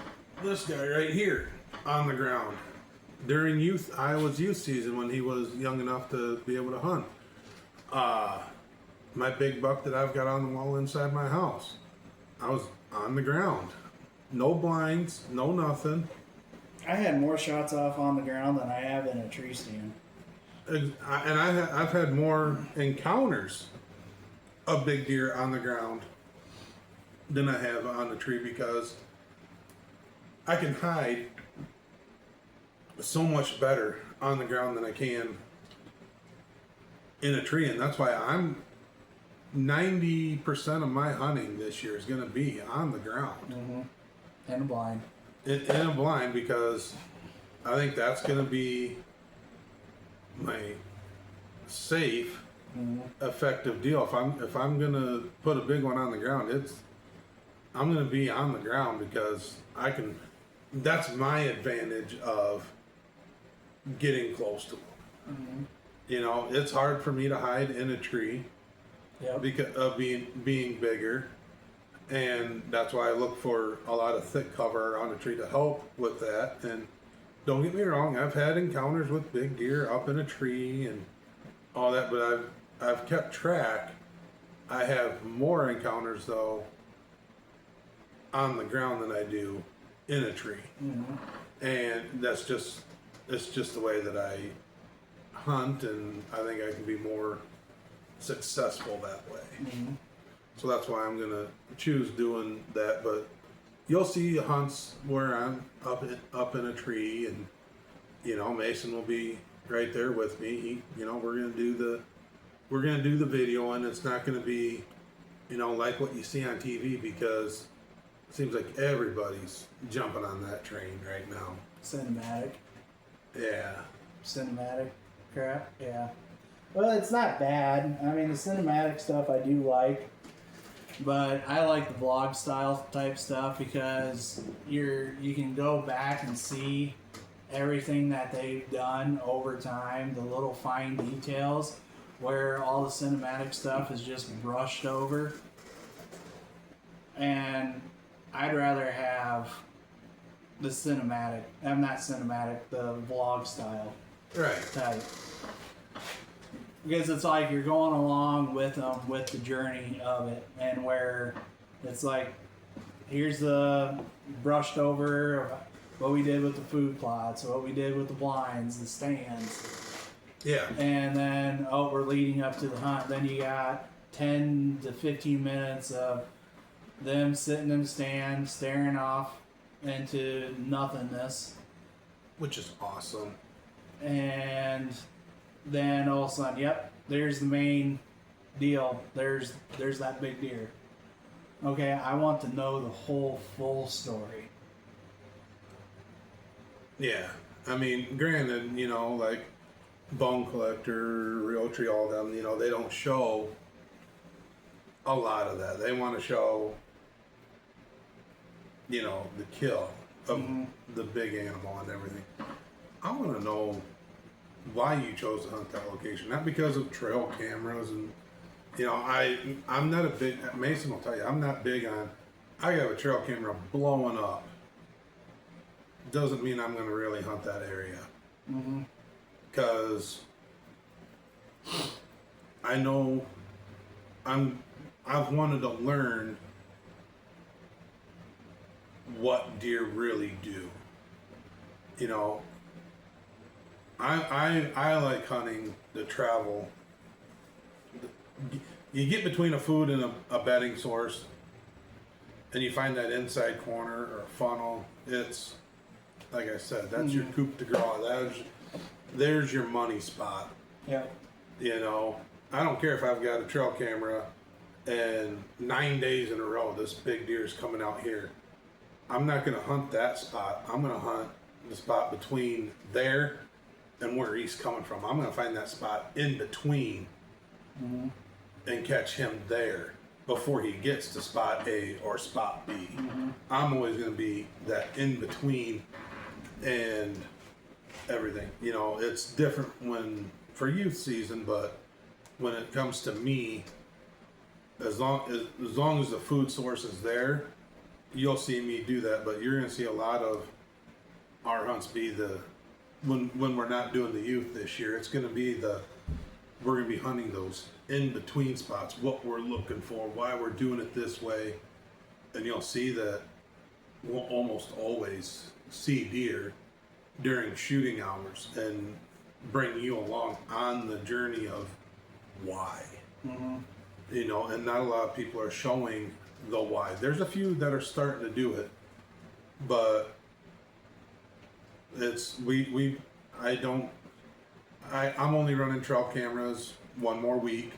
this guy right here on the ground during Iowa's youth season when he was young enough to be able to hunt. My big buck that I've got on the wall inside my house, I was on the ground. No blinds, no nothing. I had more shots off on the ground than I have in a tree stand. I've had more encounters of big deer on the ground than I have on the tree, because I can hide so much better on the ground than I can in a tree, and that's why I'm 90% of my hunting this year is going to be on the ground. Mm-hmm. And a blind. In a blind, because I think that's going to be my safe, effective deal. If I'm going to put a big one on the ground, I'm going to be on the ground, because I can. That's my advantage of getting close to them. Mm-hmm. It's hard for me to hide in a tree. Yep. Because of being bigger, and that's why I look for a lot of thick cover on a tree to help with that. And don't get me wrong, I've had encounters with big deer up in a tree and all that, but I've kept track. I have more encounters though on the ground than I do in a tree. Mm-hmm. And it's just the way that I hunt, and I think I can be more successful that way. Mm-hmm. So that's why I'm gonna choose doing that. But you'll see hunts where I'm up in a tree, and Mason will be right there with me. We're gonna do we're gonna do the video, and it's not gonna be, like what you see on TV, because it seems like everybody's jumping on that train right now. Cinematic Yeah. crap. Yeah. Well, it's not bad. I mean, the cinematic stuff I do like, but I like the vlog style type stuff because you can go back and see everything that they've done over time, the little fine details where all the cinematic stuff is just brushed over. And I'd rather have the cinematic, the vlog style Right. type. Because it's like you're going along with them with the journey of it, and where it's like, here's the brushed over what we did with the food plots, what we did with the blinds, the stands. Yeah. And then, we're leading up to the hunt. Then you got 10 to 15 minutes of them sitting in the stand, staring off into nothingness. Which is awesome. And then all of a sudden, yep, there's the main deal. There's that big deer. Okay, I want to know the whole full story. Yeah. I mean, granted, like Bone Collector, Realtree, all them, they don't show a lot of that. They want to show, the kill of the big animal and everything. I want to know why you chose to hunt that location. Not because of trail cameras and, I'm not a big, Mason will tell you, I'm not big on, I have a trail camera blowing up. Doesn't mean I'm going to really hunt that area. Because I know I've wanted to learn what deer really do. I like hunting the travel. You get between a food and a bedding source, and you find that inside corner or funnel. It's like I said, that's your coup de grace. There's your money spot. Yeah. I don't care if I've got a trail camera and 9 days in a row this big deer is coming out here. I'm not going to hunt that spot. I'm going to hunt the spot between there and where he's coming from. I'm going to find that spot in between and catch him there before he gets to spot A or spot B. I'm always going to be that in between and everything. It's different for youth season, but when it comes to me, as long as the food source is there, you'll see me do that. But you're going to see a lot of our hunts be when we're not doing the youth this year, it's going to be we're going to be hunting those in between spots, what we're looking for, why we're doing it this way. And you'll see that we'll almost always see deer during shooting hours and bring you along on the journey of why. And not a lot of people are showing the why. There's a few that are starting to do it, but I'm only running trail cameras one more week,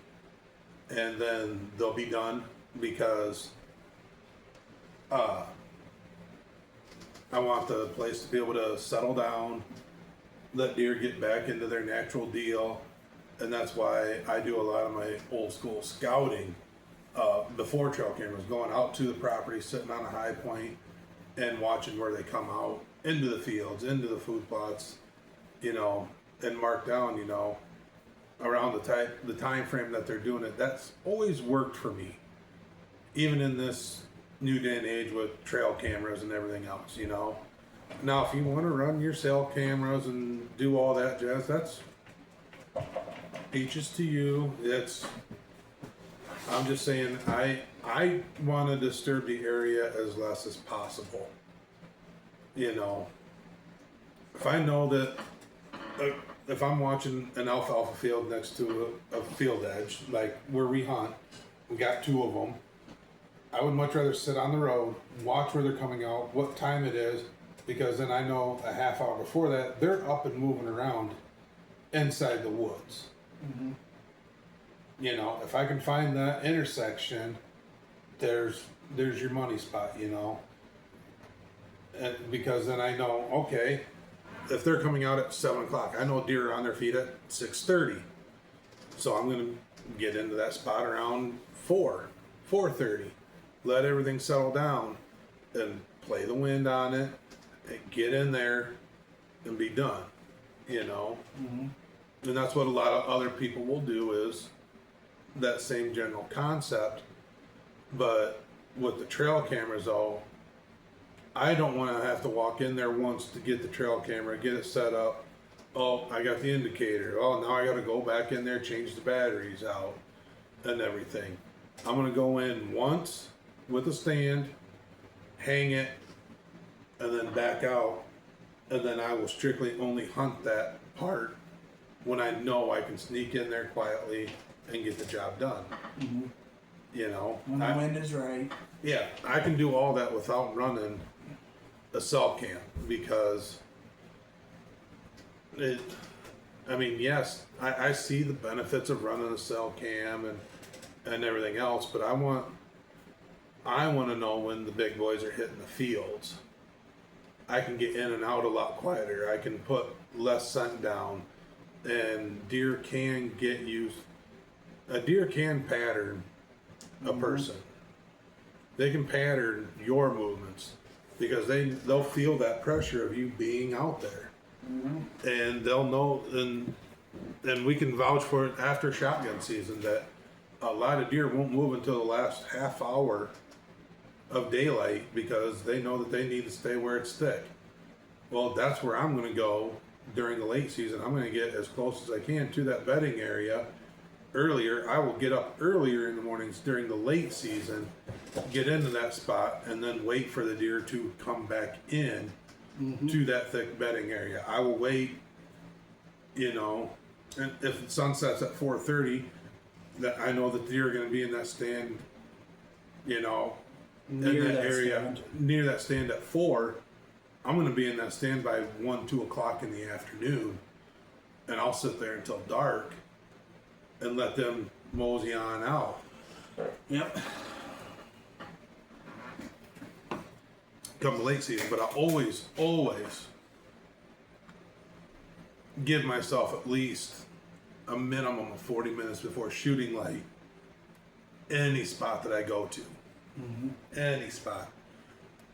and then they'll be done because I want the place to be able to settle down, let deer get back into their natural deal, and that's why I do a lot of my old school scouting before trail cameras, going out to the property, sitting on a high point, and watching where they come out into the fields, into the food plots, and mark down, around the time frame that they're doing it. That's always worked for me, even in this new day and age with trail cameras and everything else. Now if you want to run your cell cameras and do all that jazz, that's peaches to you. I'm just saying, I want to disturb the area as less as possible. If I know that if I'm watching an alfalfa field next to a field edge, like where we hunt, we got 2 of them. I would much rather sit on the road, watch where they're coming out, what time it is, because then I know a half hour before that, they're up and moving around inside the woods. You know, if I can find that intersection, there's your money spot, you know. And because then I know, okay, if they're coming out at 7 o'clock, I know deer are on their feet at 6:30. So I'm gonna get into that spot around 4:30. Let everything settle down and play the wind on it and get in there and be done. You know? And that's what a lot of other people will do, is that same general concept. But with the trail cameras though, I don't want to have to walk in there once to get the trail camera, get it set up. Oh, I got the indicator. Oh, now I got to go back in there, change the batteries out and everything. I'm going to go in once with a stand, hang it, and then back out. And then I will strictly only hunt that part when I know I can sneak in there quietly and get the job done. You know, When the wind is right. yeah, I can do all that without running a cell cam, because it, I mean, yes, I see the benefits of running a cell cam and everything else, but I want to know when the big boys are hitting the fields. I can get in and out a lot quieter. I can put less scent down, and deer can get used. A deer can pattern a person. They can pattern your movements because they'll feel that pressure of you being out there, and they'll know. And we can vouch for it after shotgun season that a lot of deer won't move until the last half hour of daylight because they know that they need to stay where it's thick. Well, that's where I'm going to go during the late season. I'm going to get as close as I can to that bedding area earlier. I will get up earlier in the mornings during the late season, get into that spot, and then wait for the deer to come back in to that thick bedding area. I will wait, you know, and if it sunsets at 4:30, that I know that the deer are going to be in that stand, you know, Near in that that area, stand. near that stand at 4. I'm going to be in that stand by 1-2 o'clock in the afternoon, and I'll sit there until dark and let them mosey on out. Yep. Come the late season, but I always give myself at least a minimum of 40 minutes before shooting light any spot that I go to. Any spot.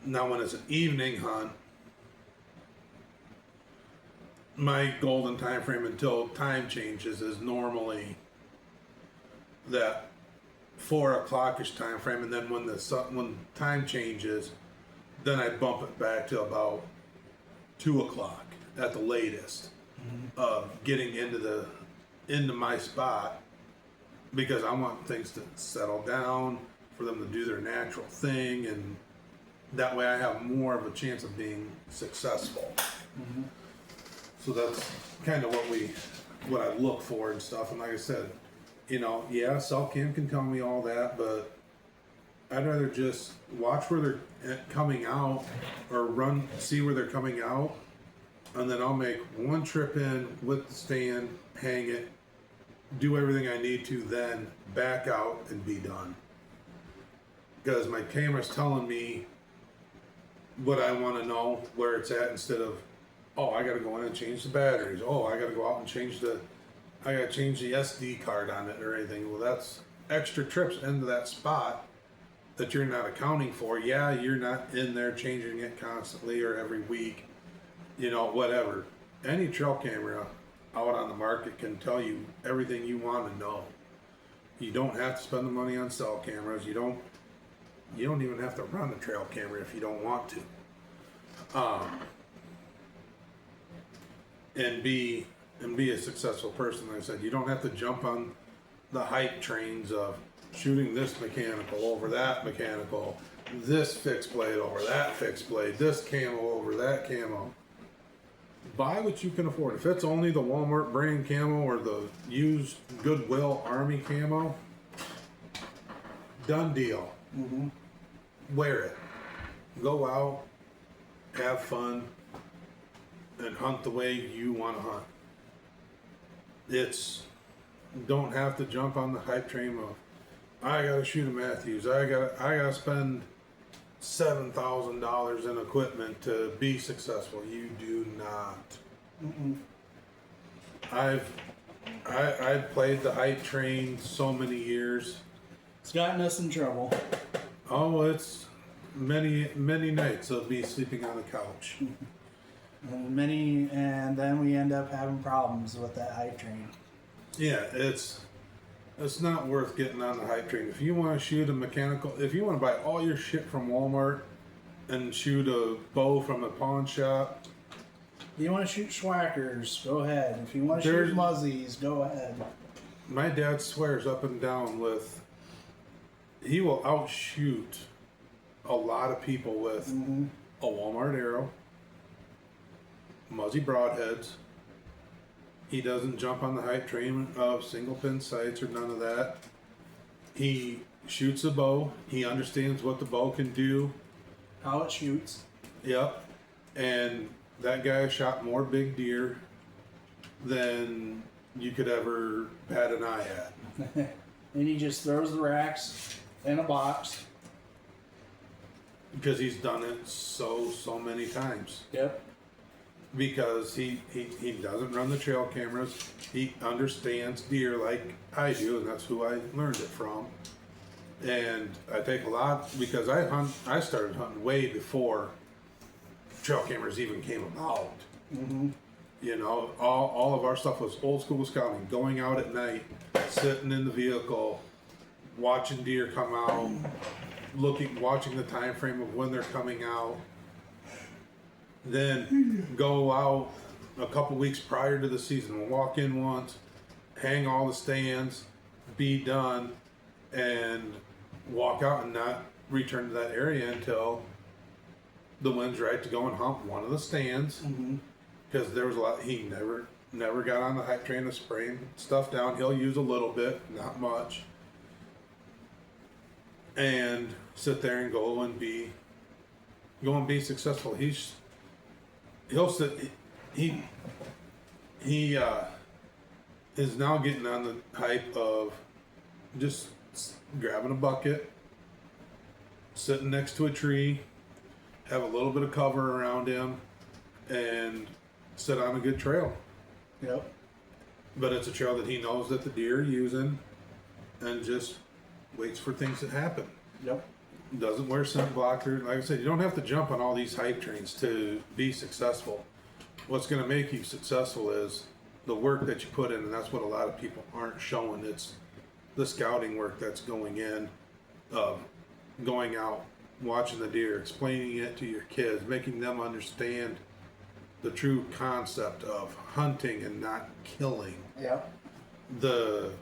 Now when it's an evening hunt, my golden time frame until time changes is normally that 4 o'clock-ish time frame, and then when time changes, then I bump it back to about 2 o'clock at the latest of getting into my spot, because I want things to settle down for them to do their natural thing, and that way I have more of a chance of being successful. So that's kind of what I look for and stuff. And like I said, you know, yeah, cell cam can tell me all that, but I'd rather just watch where they're coming out, or see where they're coming out, and then I'll make one trip in with the stand, hang it, do everything I need to, then back out and be done. Because my camera's telling me what I want to know, where it's at, instead of, oh, I gotta go in and change the batteries. Oh, I gotta go out and change the SD card on it or anything. Well, that's extra trips into that spot that you're not accounting for. Yeah, you're not in there changing it constantly or every week, you know, whatever. Any trail camera out on the market can tell you everything you want to know. You don't have to spend the money on cell cameras. You don't even have to run a trail camera if you don't want to. And be a successful person. Like I said, you don't have to jump on the hype trains of shooting this mechanical over that mechanical, this fixed blade over that fixed blade, this camo over that camo. Buy what you can afford. If it's only the Walmart brand camo or the used Goodwill Army camo, done deal. Wear it. Go out, have fun, and hunt the way you want to hunt. don't have to jump on the hype train of I gotta shoot a Matthews. I gotta spend $7,000 in equipment to be successful. You do not. Mm-mm. I've played the hype train so many years. It's gotten us in trouble. Oh, it's many nights of me sleeping on the couch. And then we end up having problems with that hype train. Yeah, it's not worth getting on the hype train. If you want to shoot a mechanical, if you want to buy all your shit from Walmart and shoot a bow from a pawn shop, If you want to shoot Schwackers, go ahead. If you want to shoot Muzzies, go ahead. my dad swears up and down with he will outshoot a lot of people with a Walmart arrow, Muzzy broadheads. He doesn't jump on the hype train of single pin sights or none of that. He shoots a bow. He understands what the bow can do. How it shoots. Yep. And that guy shot more big deer than you could ever bat an eye at. And he just throws the racks in a box. Because he's done it so many times. Yep. Because he doesn't run the trail cameras. He understands deer like I do, and that's who I learned it from. And I take a lot because I started hunting way before trail cameras even came about. Mm-hmm. You know, all of our stuff was old school scouting, going out at night, sitting in the vehicle, watching deer come out, watching the time frame of when they're coming out. Then go out a couple weeks prior to the season. We'll walk in once, hang all the stands, be done, and walk out and not return to that area until the wind's right to go and hump one of the stands. Because there was a lot. He never got on the hype train of spraying stuff down. He'll use a little bit, not much, and sit there and go and be successful. He'll sit. He is now getting on the hype of just grabbing a bucket, sitting next to a tree, have a little bit of cover around him, and sit on a good trail. Yep. But it's a trail that he knows that the deer are using, and just waits for things to happen. Yep. Doesn't wear scent blocker. Like I said, you don't have to jump on all these hype trains to be successful. What's going to make you successful is the work that you put in, and that's what a lot of people aren't showing. It's the scouting work that's going in, going out, watching the deer, explaining it to your kids, making them understand the true concept of hunting and not killing. Yep. The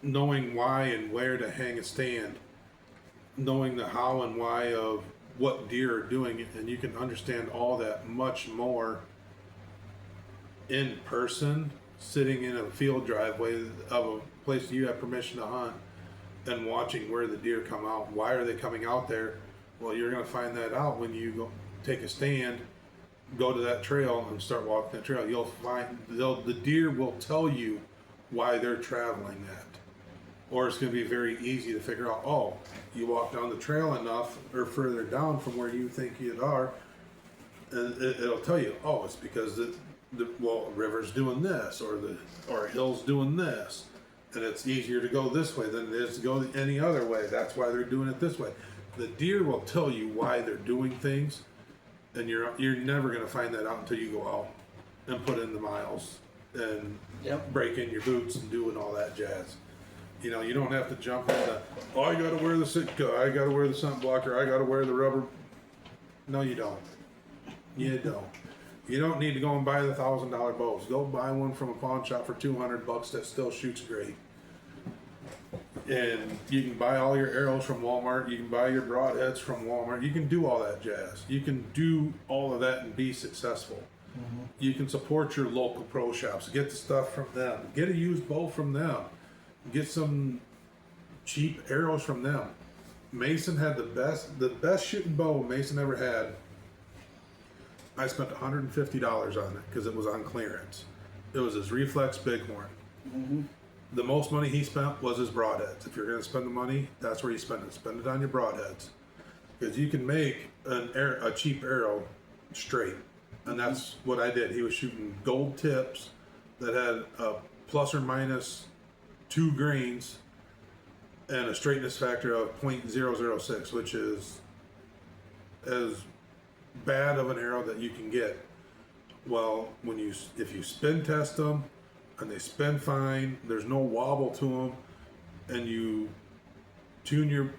knowing why and where to hang a stand, knowing the how and why of what deer are doing, and you can understand all that much more in person, sitting in a field driveway of a place you have permission to hunt and watching where the deer come out. Why are they coming out there? Well, you're going to find that out when you go take a stand, go to that trail and start walking that trail. You'll find the deer will tell you why they're traveling that. Or it's going to be very easy to figure out, oh, you walk down the trail enough or further down from where you think you are, and it'll tell you, oh, it's because the river's doing this, or hill's doing this, and it's easier to go this way than it is to go any other way. That's why they're doing it this way. The deer will tell you why they're doing things, and you're never going to find that out until you go out and put in the miles and break in your boots and doing all that jazz. You know, you don't have to jump in the, oh, I gotta wear the Sitka, I gotta wear the sun blocker, I gotta wear the rubber. No, you don't. You don't. You don't need to go and buy the $1,000 bows. Go buy one from a pawn shop for $200 that still shoots great. And you can buy all your arrows from Walmart. You can buy your broadheads from Walmart. You can do all that jazz. You can do all of that and be successful. You can support your local pro shops. Get the stuff from them. Get a used bow from them. Get some cheap arrows from them. Mason had the best shooting bow Mason ever had. I spent $150 on it because it was on clearance. It was his Reflex Bighorn. Mm-hmm. The most money he spent was his broadheads. If you're going to spend the money, that's where you spend it. Spend it on your broadheads, because you can make a cheap arrow straight, and that's what I did. He was shooting gold tips that had a plus or minus 2 grains and a straightness factor of 0.006, which is as bad of an arrow that you can get. Well, if you spin test them and they spin fine, there's no wobble to them, and you tune your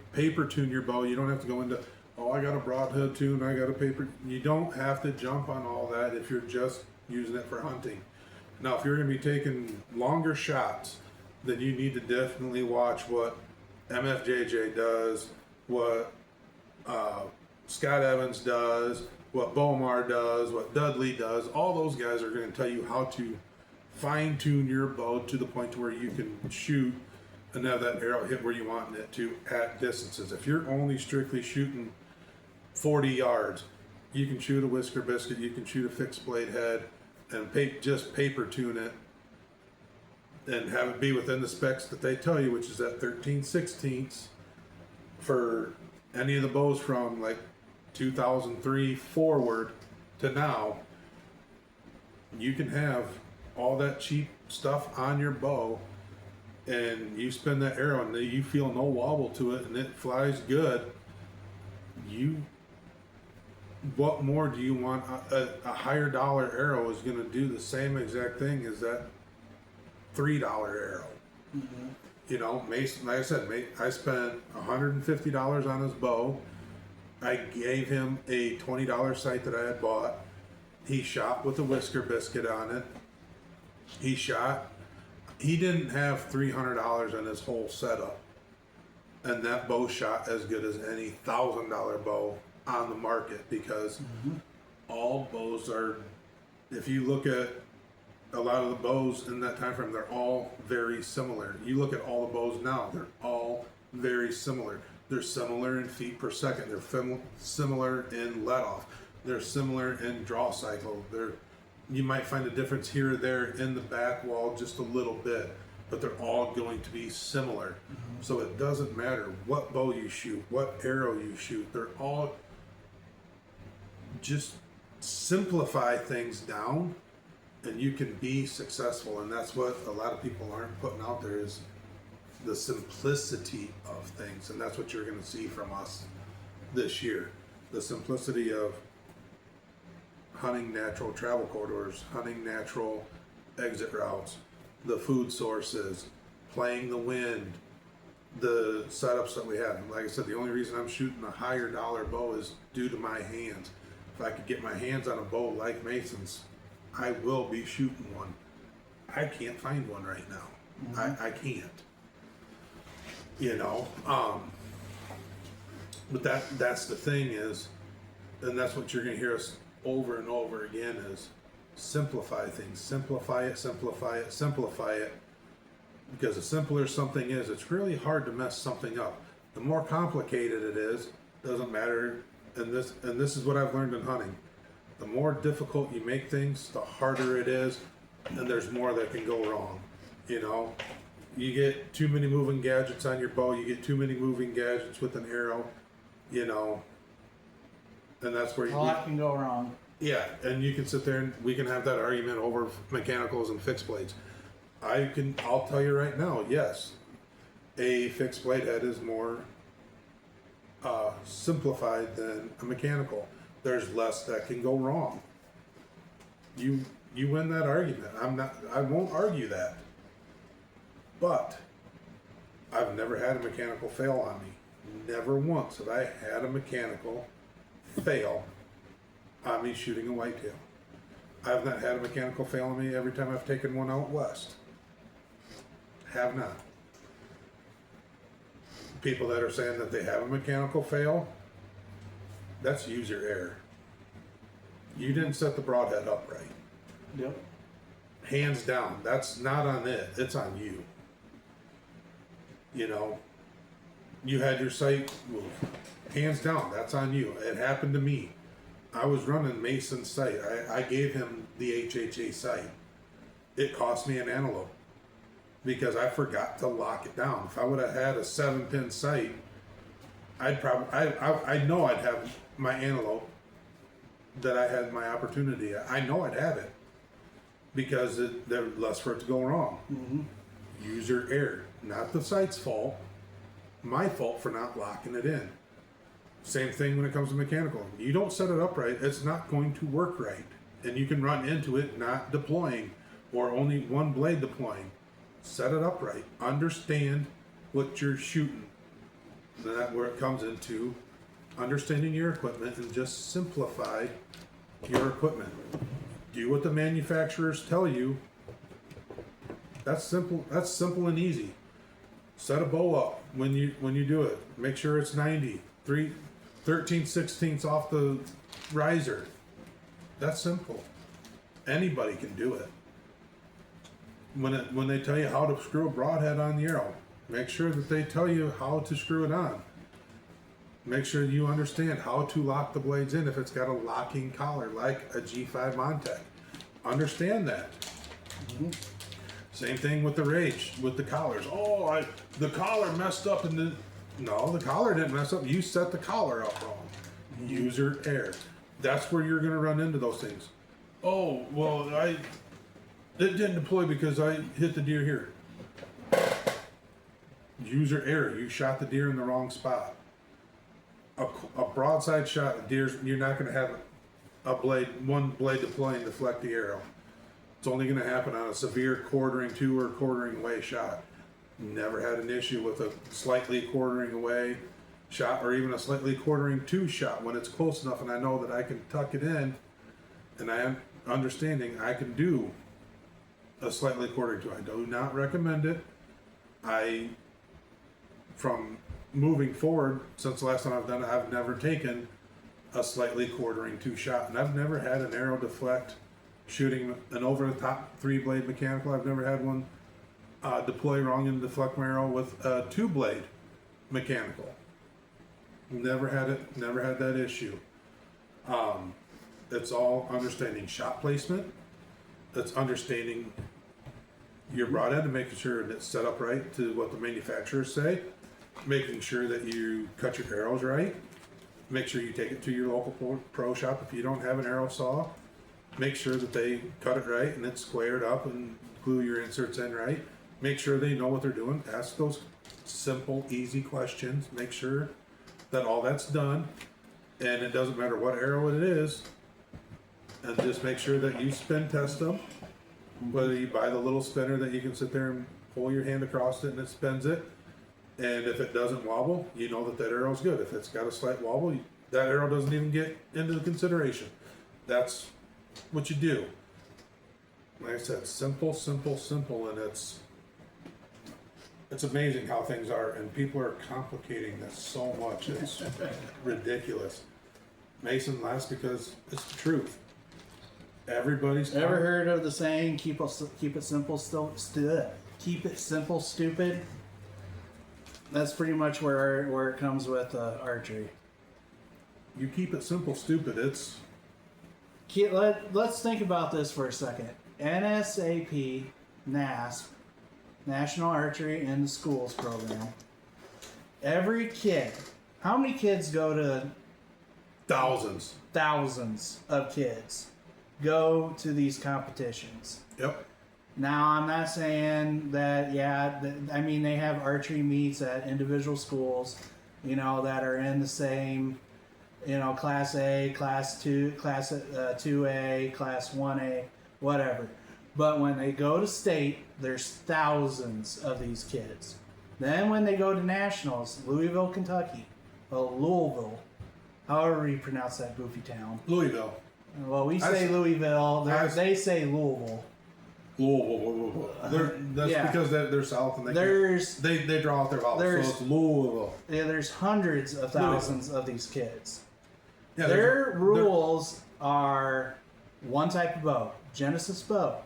bow. You don't have to go into, oh, I got a broadhead tune, I got a paper. You don't have to jump on all that if you're just using it for hunting. Now, if you're going to be taking longer shots, then you need to definitely watch what MFJJ does, what Scott Evans does, what Bomar does, what Dudley does. All those guys are going to tell you how to fine tune your bow to the point to where you can shoot and have that arrow hit where you want it to at distances. If you're only strictly shooting 40 yards, you can shoot a whisker biscuit, you can shoot a fixed blade head, and just paper tune it and have it be within the specs that they tell you, which is at 13/16 for any of the bows from like 2003 forward to now. You can have all that cheap stuff on your bow, and you spin that arrow and you feel no wobble to it and it flies good. What more do you want? A higher dollar arrow is going to do the same exact thing as that $3 arrow. Mm-hmm. You know, Mason, like I said, I spent $150 on his bow. I gave him a $20 sight that I had bought. He shot with a whisker biscuit on it. He didn't have $300 in his whole setup, and that bow shot as good as any $1,000 bow on the market, because all bows are, if you look at a lot of the bows in that time frame, they're all very similar. You look at all the bows now, they're all very similar. They're similar in feet per second. They're similar in let off. They're similar in draw cycle. You might find a difference here or there in the back wall just a little bit, but they're all going to be similar. So it doesn't matter what bow you shoot, what arrow you shoot. They're all, just simplify things down and you can be successful. And that's what a lot of people aren't putting out there, is the simplicity of things. And that's what you're going to see from us this year. The simplicity of hunting natural travel corridors, hunting natural exit routes, the food sources, playing the wind, the setups that we have. And like I said, the only reason I'm shooting a higher dollar bow is due to my hands. If I could get my hands on a bow like Mason's, I will be shooting one. I can't find one right now. I can't. You know, but that's the thing is, and that's what you're going to hear us over and over again, is simplify things. Simplify it, simplify it, simplify it. Because the simpler something is, it's really hard to mess something up. The more complicated it is, doesn't matter. And this is what I've learned in hunting. The more difficult you make things, the harder it is, and there's more that can go wrong. You know, you get too many moving gadgets on your bow, you get too many moving gadgets with an arrow, you know, and that's where a lot can go wrong. Yeah, and you can sit there and we can have that argument over mechanicals and fixed blades. I'll tell you right now, yes, a fixed blade head is more simplified than a mechanical. There's less that can go wrong. You win that argument. I won't argue that. But I've never had a mechanical fail on me. Never once have I had a mechanical fail on me shooting a whitetail. I've not had a mechanical fail on me every time I've taken one out west. Have not. People that are saying that they have a mechanical fail, that's user error. You didn't set the broadhead up right. Yep. Hands down, that's not on it, it's on you. You know, you had your sight move. Hands down, that's on you. It happened to me. I was running Mason's sight. I gave him the HHA sight. It cost me an antelope. because I forgot to lock it down. If I would have had a 7-pin sight, I'd probably, I know I'd have my antelope that I had my opportunity at. I know I'd have it because there's less for it to go wrong. Mm-hmm. User error, not the site's fault, my fault for not locking it in. Same thing when it comes to mechanical. You don't set it up right, it's not going to work right. And you can run into it not deploying or only one blade deploying. Set it up right. Understand what you're shooting. And that's where it comes into understanding your equipment and just simplify your equipment. Do what the manufacturers tell you. That's simple. That's simple and easy. Set a bow up when you do it. Make sure it's 90, 13/16 off the riser. That's simple. Anybody can do it. When they tell you how to screw a broadhead on the arrow, make sure that they tell you how to screw it on. Make sure you understand how to lock the blades in if it's got a locking collar like a G5 Montec. Understand that. Mm-hmm. Same thing with the Rage, with the collars. Oh, the collar messed up no, the collar didn't mess up. You set the collar up wrong. Mm-hmm. User error. That's where you're gonna run into those things. Oh, well, it didn't deploy because I hit the deer here. User error. You shot the deer in the wrong spot. A broadside shot, you're not going to have one blade deploying to deflect the arrow. It's only going to happen on a severe quartering to or quartering away shot. Never had an issue with a slightly quartering away shot or even a slightly quartering to shot when it's close enough and I know that I can tuck it in and I am understanding I can do a slightly quartering to. I do not recommend it. From moving forward, since the last time I've done it, I've never taken a slightly quartering to shot, and I've never had an arrow deflect shooting an over the top 3-blade mechanical. I've never had one deploy wrong and deflect my arrow with a 2-blade mechanical. Never had it. Never had that issue. It's all understanding shot placement. It's understanding your broadhead and making sure that it's set up right to what the manufacturers say. Making sure that you cut your arrows right. Make sure you take it to your local pro shop if you don't have an arrow saw. Make sure that they cut it right and it's squared up and glue your inserts in right. Make sure they know what they're doing. Ask those simple, easy questions. Make sure that all that's done. And it doesn't matter what arrow it is. And just make sure that you spin test them. Whether you buy the little spinner that you can sit there and pull your hand across it and it spins it. And if it doesn't wobble, you know that arrow's good. If it's got a slight wobble, that arrow doesn't even get into the consideration. That's what you do. Like I said, simple, simple, simple, and it's amazing how things are, and people are complicating this so much. It's ridiculous. Mason laughs because it's the truth. Everybody's ever heard of the saying keep it simple, keep it simple, stupid? That's pretty much where it comes with archery. You keep it simple, stupid. Let's think about this for a second. NSAP, NASP, National Archery in the Schools program. Every kid, how many kids go to? Thousands. Thousands of kids go to these competitions. Yep. Now, I'm not saying that, I mean, they have archery meets at individual schools, that are in the same, class A, class 2, class 2A, class 1A, whatever. But when they go to state, there's thousands of these kids. Then when they go to nationals, Louisville, Kentucky, Louisville, however you pronounce that goofy town. Louisville. Well, we say Louisville, they say Louisville. Louisville. That's because they're south and they draw out their vowels, so it's Louisville. Yeah, there's hundreds of thousands of these kids. Yeah, their rules are one type of bow, Genesis bow.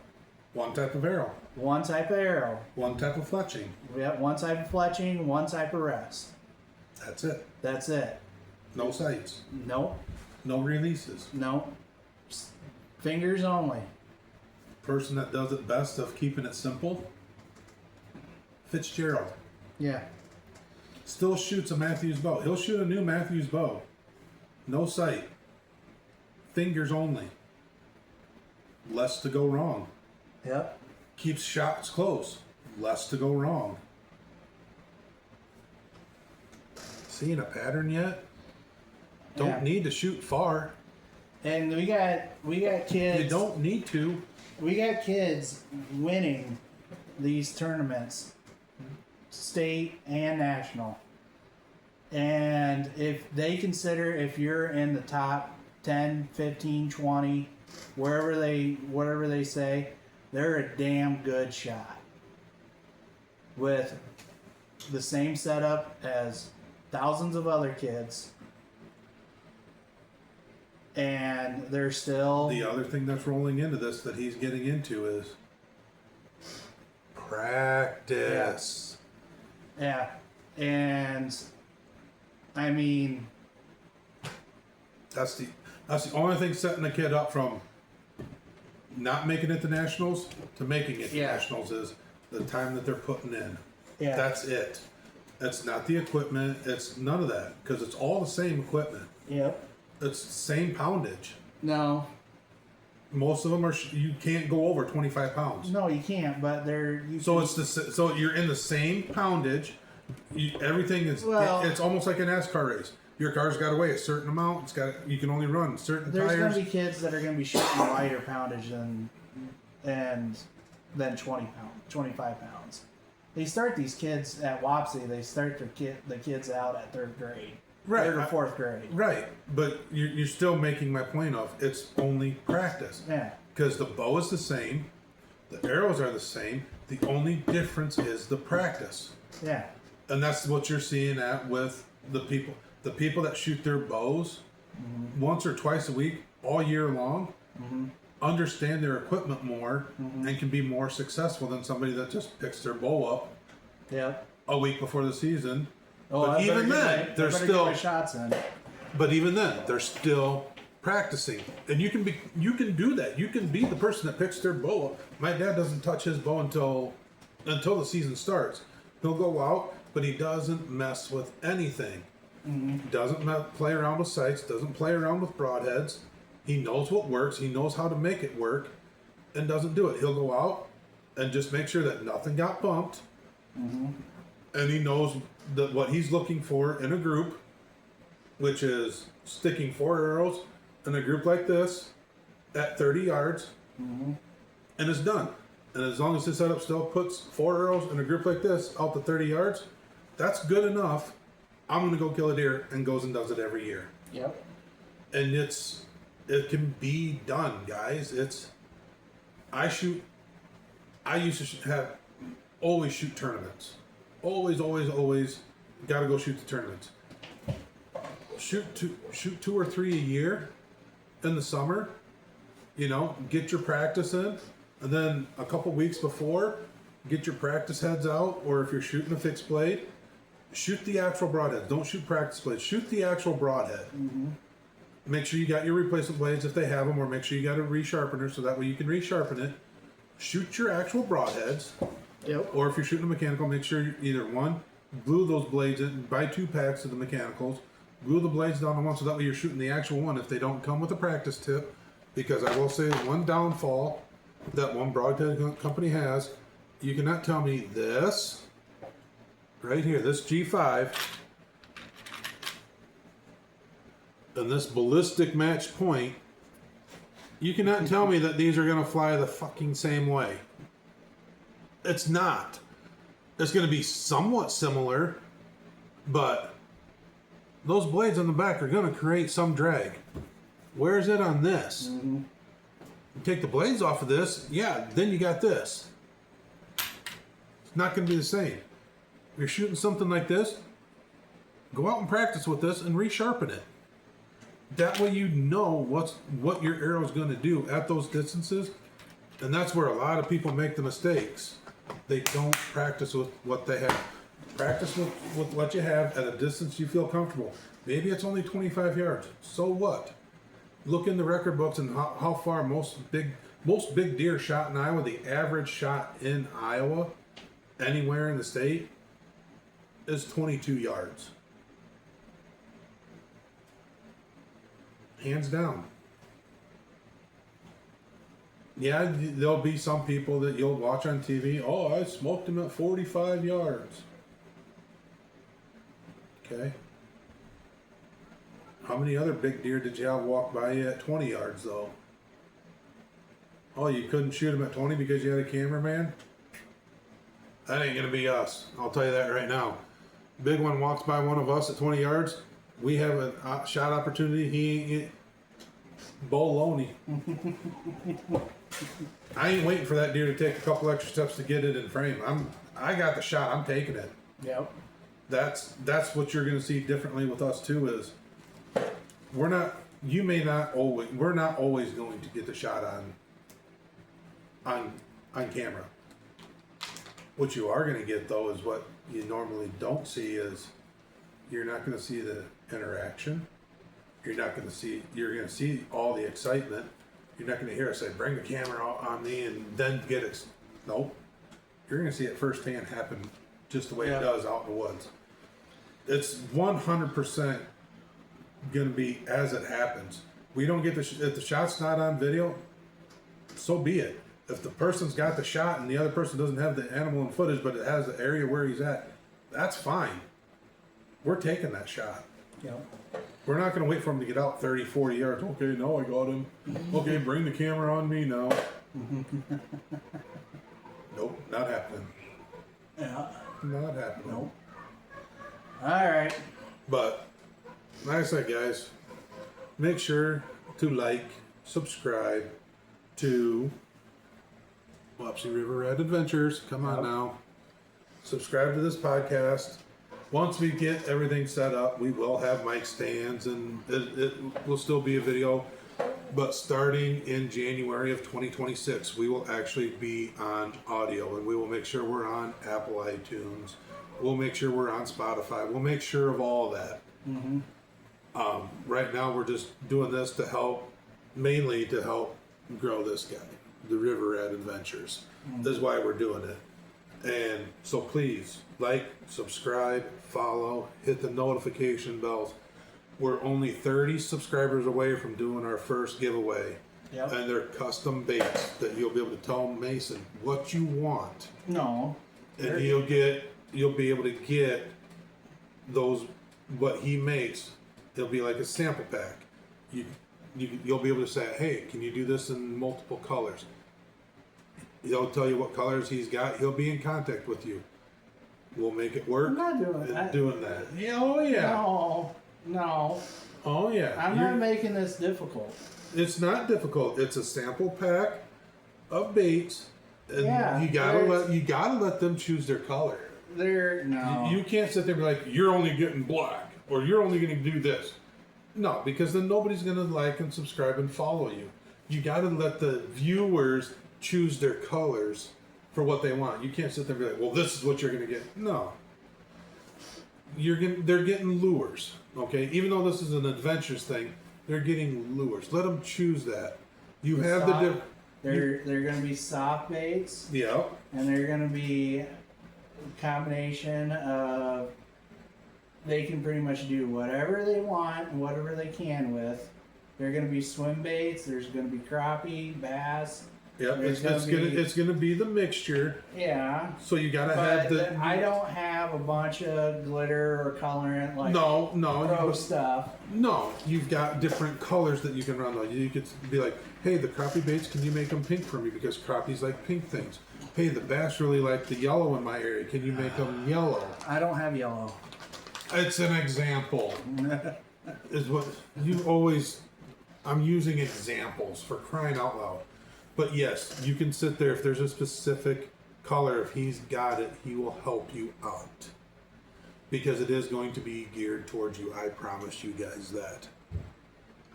One type of arrow. One type of arrow. One type of fletching. We have one type of fletching, one type of rest. That's it. No sights. Nope. No releases. Nope. Fingers only. Person that does it best of keeping it simple, Fitzgerald Yeah. still shoots a Matthews bow. He'll shoot a new Matthews bow. No sight. Fingers only. Less to go wrong. Yep. Keeps shots close. Less to go wrong. Seeing a pattern yet? Don't Yeah. need to shoot far. And we got kids. You don't need to. We got kids winning these tournaments, state and national. And if they consider, if you're in the top 10, 15, 20, whatever they say, they're a damn good shot. With the same setup as thousands of other kids. And they're still... The other thing that's rolling into this that he's getting into is practice. Yeah. And I mean, That's the only thing setting the kid up from not making it to nationals to making it to Yeah. nationals is the time that they're putting in. yeah. That's it. It's not the equipment. It's none of that because it's all the same equipment. Yep. It's the same poundage. No. Most of them are. You can't go over 25 pounds. No, you can't. But they're. So it's so you're in the same poundage. Everything is. Well- it's almost like a NASCAR race. Your car's got to weigh a certain amount. It's got. You can only run certain There's tires. going to be kids that are going to be shooting lighter poundage than 25 pounds. They start these kids at Wapsie. They start the kids out at third grade, Right. third or fourth grade. Right, but you're still making my point of it's only practice. Yeah. Because the bow is the same, the arrows are the same. The only difference is the practice, Yeah. and that's what you're seeing at with the people. The people that shoot their bows once or twice a week, all year long, understand their equipment more and can be more successful than somebody that just picks their bow up Yep. a week before the season. Oh, But even then, they're get still. my shots in. But even then, they're still practicing, and you can do that. You can be the person that picks their bow up. My dad doesn't touch his bow until the season starts. He'll go out, but he doesn't mess with anything. Doesn't play around with sights. Doesn't play around with broadheads. He knows what works. He knows how to make it work, and doesn't do it. He'll go out and just make sure that nothing got bumped, and he knows that what he's looking for in a group, which is sticking 4 arrows in a group like this at 30 yards, and it's done. And as long as the setup still puts 4 arrows in a group like this out to 30 yards, that's good enough. I'm going to go kill a deer, and goes and does it every year. Yep. And it can be done, guys. I used to always shoot tournaments. Always got to go shoot the tournaments. Shoot 2 or 3 a year in the summer. Get your practice in, and then a couple weeks before, get your practice heads out. Or if you're shooting a fixed blade, shoot the actual broadhead. Don't shoot practice blades. Shoot the actual broadhead. Make sure you got your replacement blades if they have them, or make sure you got a resharpener so that way you can resharpen it. Shoot your actual broadheads. Yep. Or if you're shooting a mechanical, make sure you either glue those blades in, buy 2 packs of the mechanicals, glue the blades down to one so that way you're shooting the actual one if they don't come with a practice tip. Because I will say one downfall that one broadhead company has, you cannot tell me this right here, this G5 and this ballistic match point, you cannot tell me that these are going to fly the fucking same way. It's not. It's going to be somewhat similar, but those blades on the back are going to create some drag. Where is it on this? You take the blades off of this, yeah, then you got this. It's not going to be the same. If you're shooting something like this, go out and practice with this and resharpen it. That way you know what your arrow is going to do at those distances, and that's where a lot of people make the mistakes. They don't practice with what they have. Practice with what you have at a distance you feel comfortable. Maybe it's only 25 yards. So what? Look in the record books and how far most big deer shot in Iowa. The average shot in Iowa anywhere in the state is 22 yards. Hands down. Yeah, there'll be some people that you'll watch on TV. Oh, I smoked him at 45 yards. Okay. How many other big deer did you have walk by you at 20 yards, though? Oh, you couldn't shoot him at 20 because you had a cameraman? That ain't going to be us. I'll tell you that right now. Big one walks by one of us at 20 yards. We have a shot opportunity. He ain't baloney. I ain't waiting for that deer to take a couple extra steps to get it in frame. I got the shot. I'm taking it. Yep. That's what you're going to see differently with us too. Is we're not always going to get the shot on camera. What you are going to get though is what you normally don't see is you're not going to see the interaction. You're going to see all the excitement. You're not going to hear us say, bring the camera on me and then get it. Nope. You're going to see it firsthand happen just the way it does out in the woods. It's 100% going to be as it happens. We don't get if the shot's not on video, so be it. If the person's got the shot and the other person doesn't have the animal in footage, but it has the area where he's at, that's fine. We're taking that shot. Yep. We're not going to wait for him to get out 30, 40 yards. Okay, now I got him. Okay, bring the camera on me now. Nope, not happening. Yeah. Not happening. Nope. All right. But, like I said, guys, make sure to like, subscribe to Wapsie River Red Adventures. Come on now. Subscribe to this podcast. Once we get everything set up, we will have mic stands and it will still be a video. But starting in January of 2026, we will actually be on audio and we will make sure we're on Apple iTunes. We'll make sure we're on Spotify. We'll make sure of all that. Mm-hmm. Right now, we're just doing this mainly to help grow this guy, the River Rat Adventures. Mm-hmm. This is why we're doing it. And so please, like, subscribe, follow, hit the notification bells. We're only 30 subscribers away from doing our first giveaway. Yep. And they're custom baits that you'll be able to tell Mason what you want. No. And you'll be able to get those, what he makes. It'll be like a sample pack. You'll be able to say, hey, can you do this in multiple colors? He'll tell you what colors he's got. He'll be in contact with you. We'll make it work. I'm not doing that. Yeah, oh yeah. No. Oh yeah. I'm not making this difficult. It's not difficult. It's a sample pack of baits, and you gotta let them choose their color. You can't sit there and be like, you're only getting black, or you're only going to do this. No, because then nobody's going to like and subscribe and follow you. You got to let the viewers choose their colors for what they want. You can't sit there and be like, well, this is what you're going to get. No. They're getting lures, okay? Even though this is an adventures thing, they're getting lures. Let them choose that. They're going to be soft baits. Yeah. And they're going to be a combination of, they can pretty much do whatever they want and whatever they can with. They're going to be swim baits. There's going to be crappie, bass. Yep, it's gonna be the mixture. Yeah. So you gotta have the. I don't have a bunch of glitter or colorant like pro stuff. No, you've got different colors that you can run on. You could be like, hey, the crappie baits, can you make them pink for me because crappies like pink things? Hey, the bass really like the yellow in my area. Can you make them yellow? I don't have yellow. It's an example. Is what you always. I'm using examples for crying out loud. But yes, you can sit there. If there's a specific color, if he's got it, he will help you out. Because it is going to be geared towards you. I promise you guys that.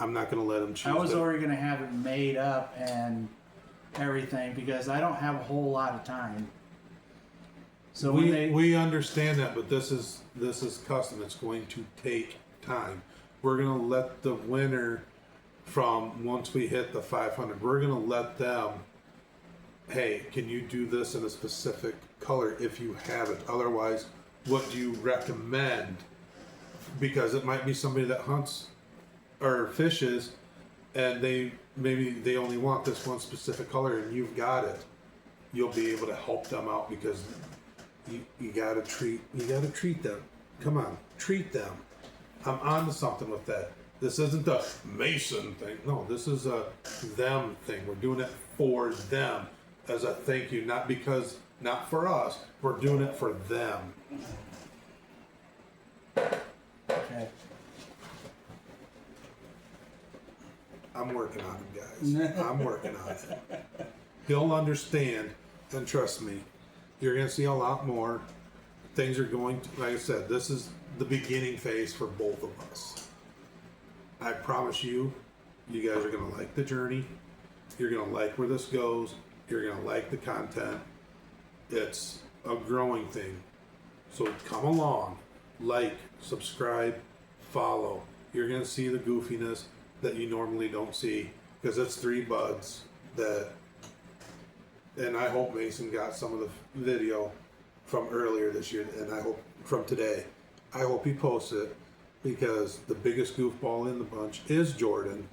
I'm not going to let him choose. I was already going to have it made up and everything because I don't have a whole lot of time. So we understand that, but this is custom. It's going to take time. We're going to let the winner from once we hit the 500, we're going to let them, hey, can you do this in a specific color if you have it. Otherwise, what do you recommend? Because it might be somebody that hunts or fishes, and maybe they only want this one specific color, and you've got it. You'll be able to help them out because you gotta treat them. Come on, treat them. I'm on to something with that. This isn't a Mason thing. No, this is a them thing. We're doing it for them as a thank you, not for us. We're doing it for them. Okay. I'm working on it, guys. I'm working on it. He'll understand, and trust me, you're going to see a lot more. Things are going to, like I said, this is the beginning phase for both of us. I promise you, you guys are going to like the journey. You're going to like where this goes. You're going to like the content. It's a growing thing. So come along, like, subscribe, follow. You're going to see the goofiness that you normally don't see because it's three buds that, and I hope Mason got some of the video from earlier this year, and I hope from today. I hope he posts it because the biggest goofball in the bunch is Jordan,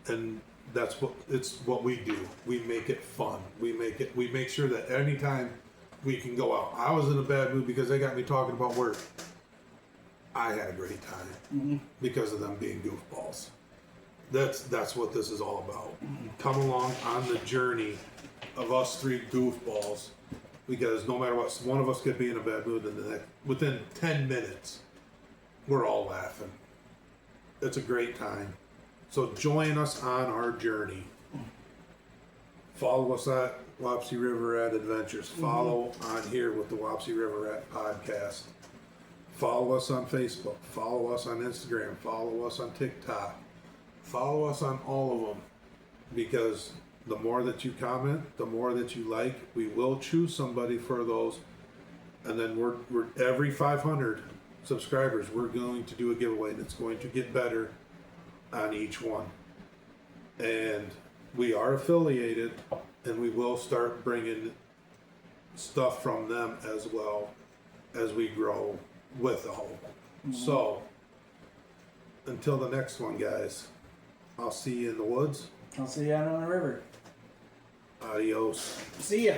and that's what we do. We make it fun. We make sure that anytime we can go out. I was in a bad mood because they got me talking about work. I had a great time because of them being goofballs. That's what this is all about. Come along on the journey of us three goofballs, because no matter what, one of us could be in a bad mood, and within 10 minutes, we're all laughing. It's a great time. So join us on our journey. Follow us at Wapsie River Rat Adventures. Follow on here with the Wapsie River Rat Podcast. Follow us on Facebook. Follow us on Instagram. Follow us on TikTok. Follow us on all of them, because the more that you comment, the more that you like, we will choose somebody for those. And then we're every 500 subscribers, we're going to do a giveaway, and it's going to get better on each one. And we are affiliated, and we will start bringing stuff from them as well as we grow with the whole. So until the next one, guys, I'll see you in the woods. I'll see you out on the river. Adios. See ya.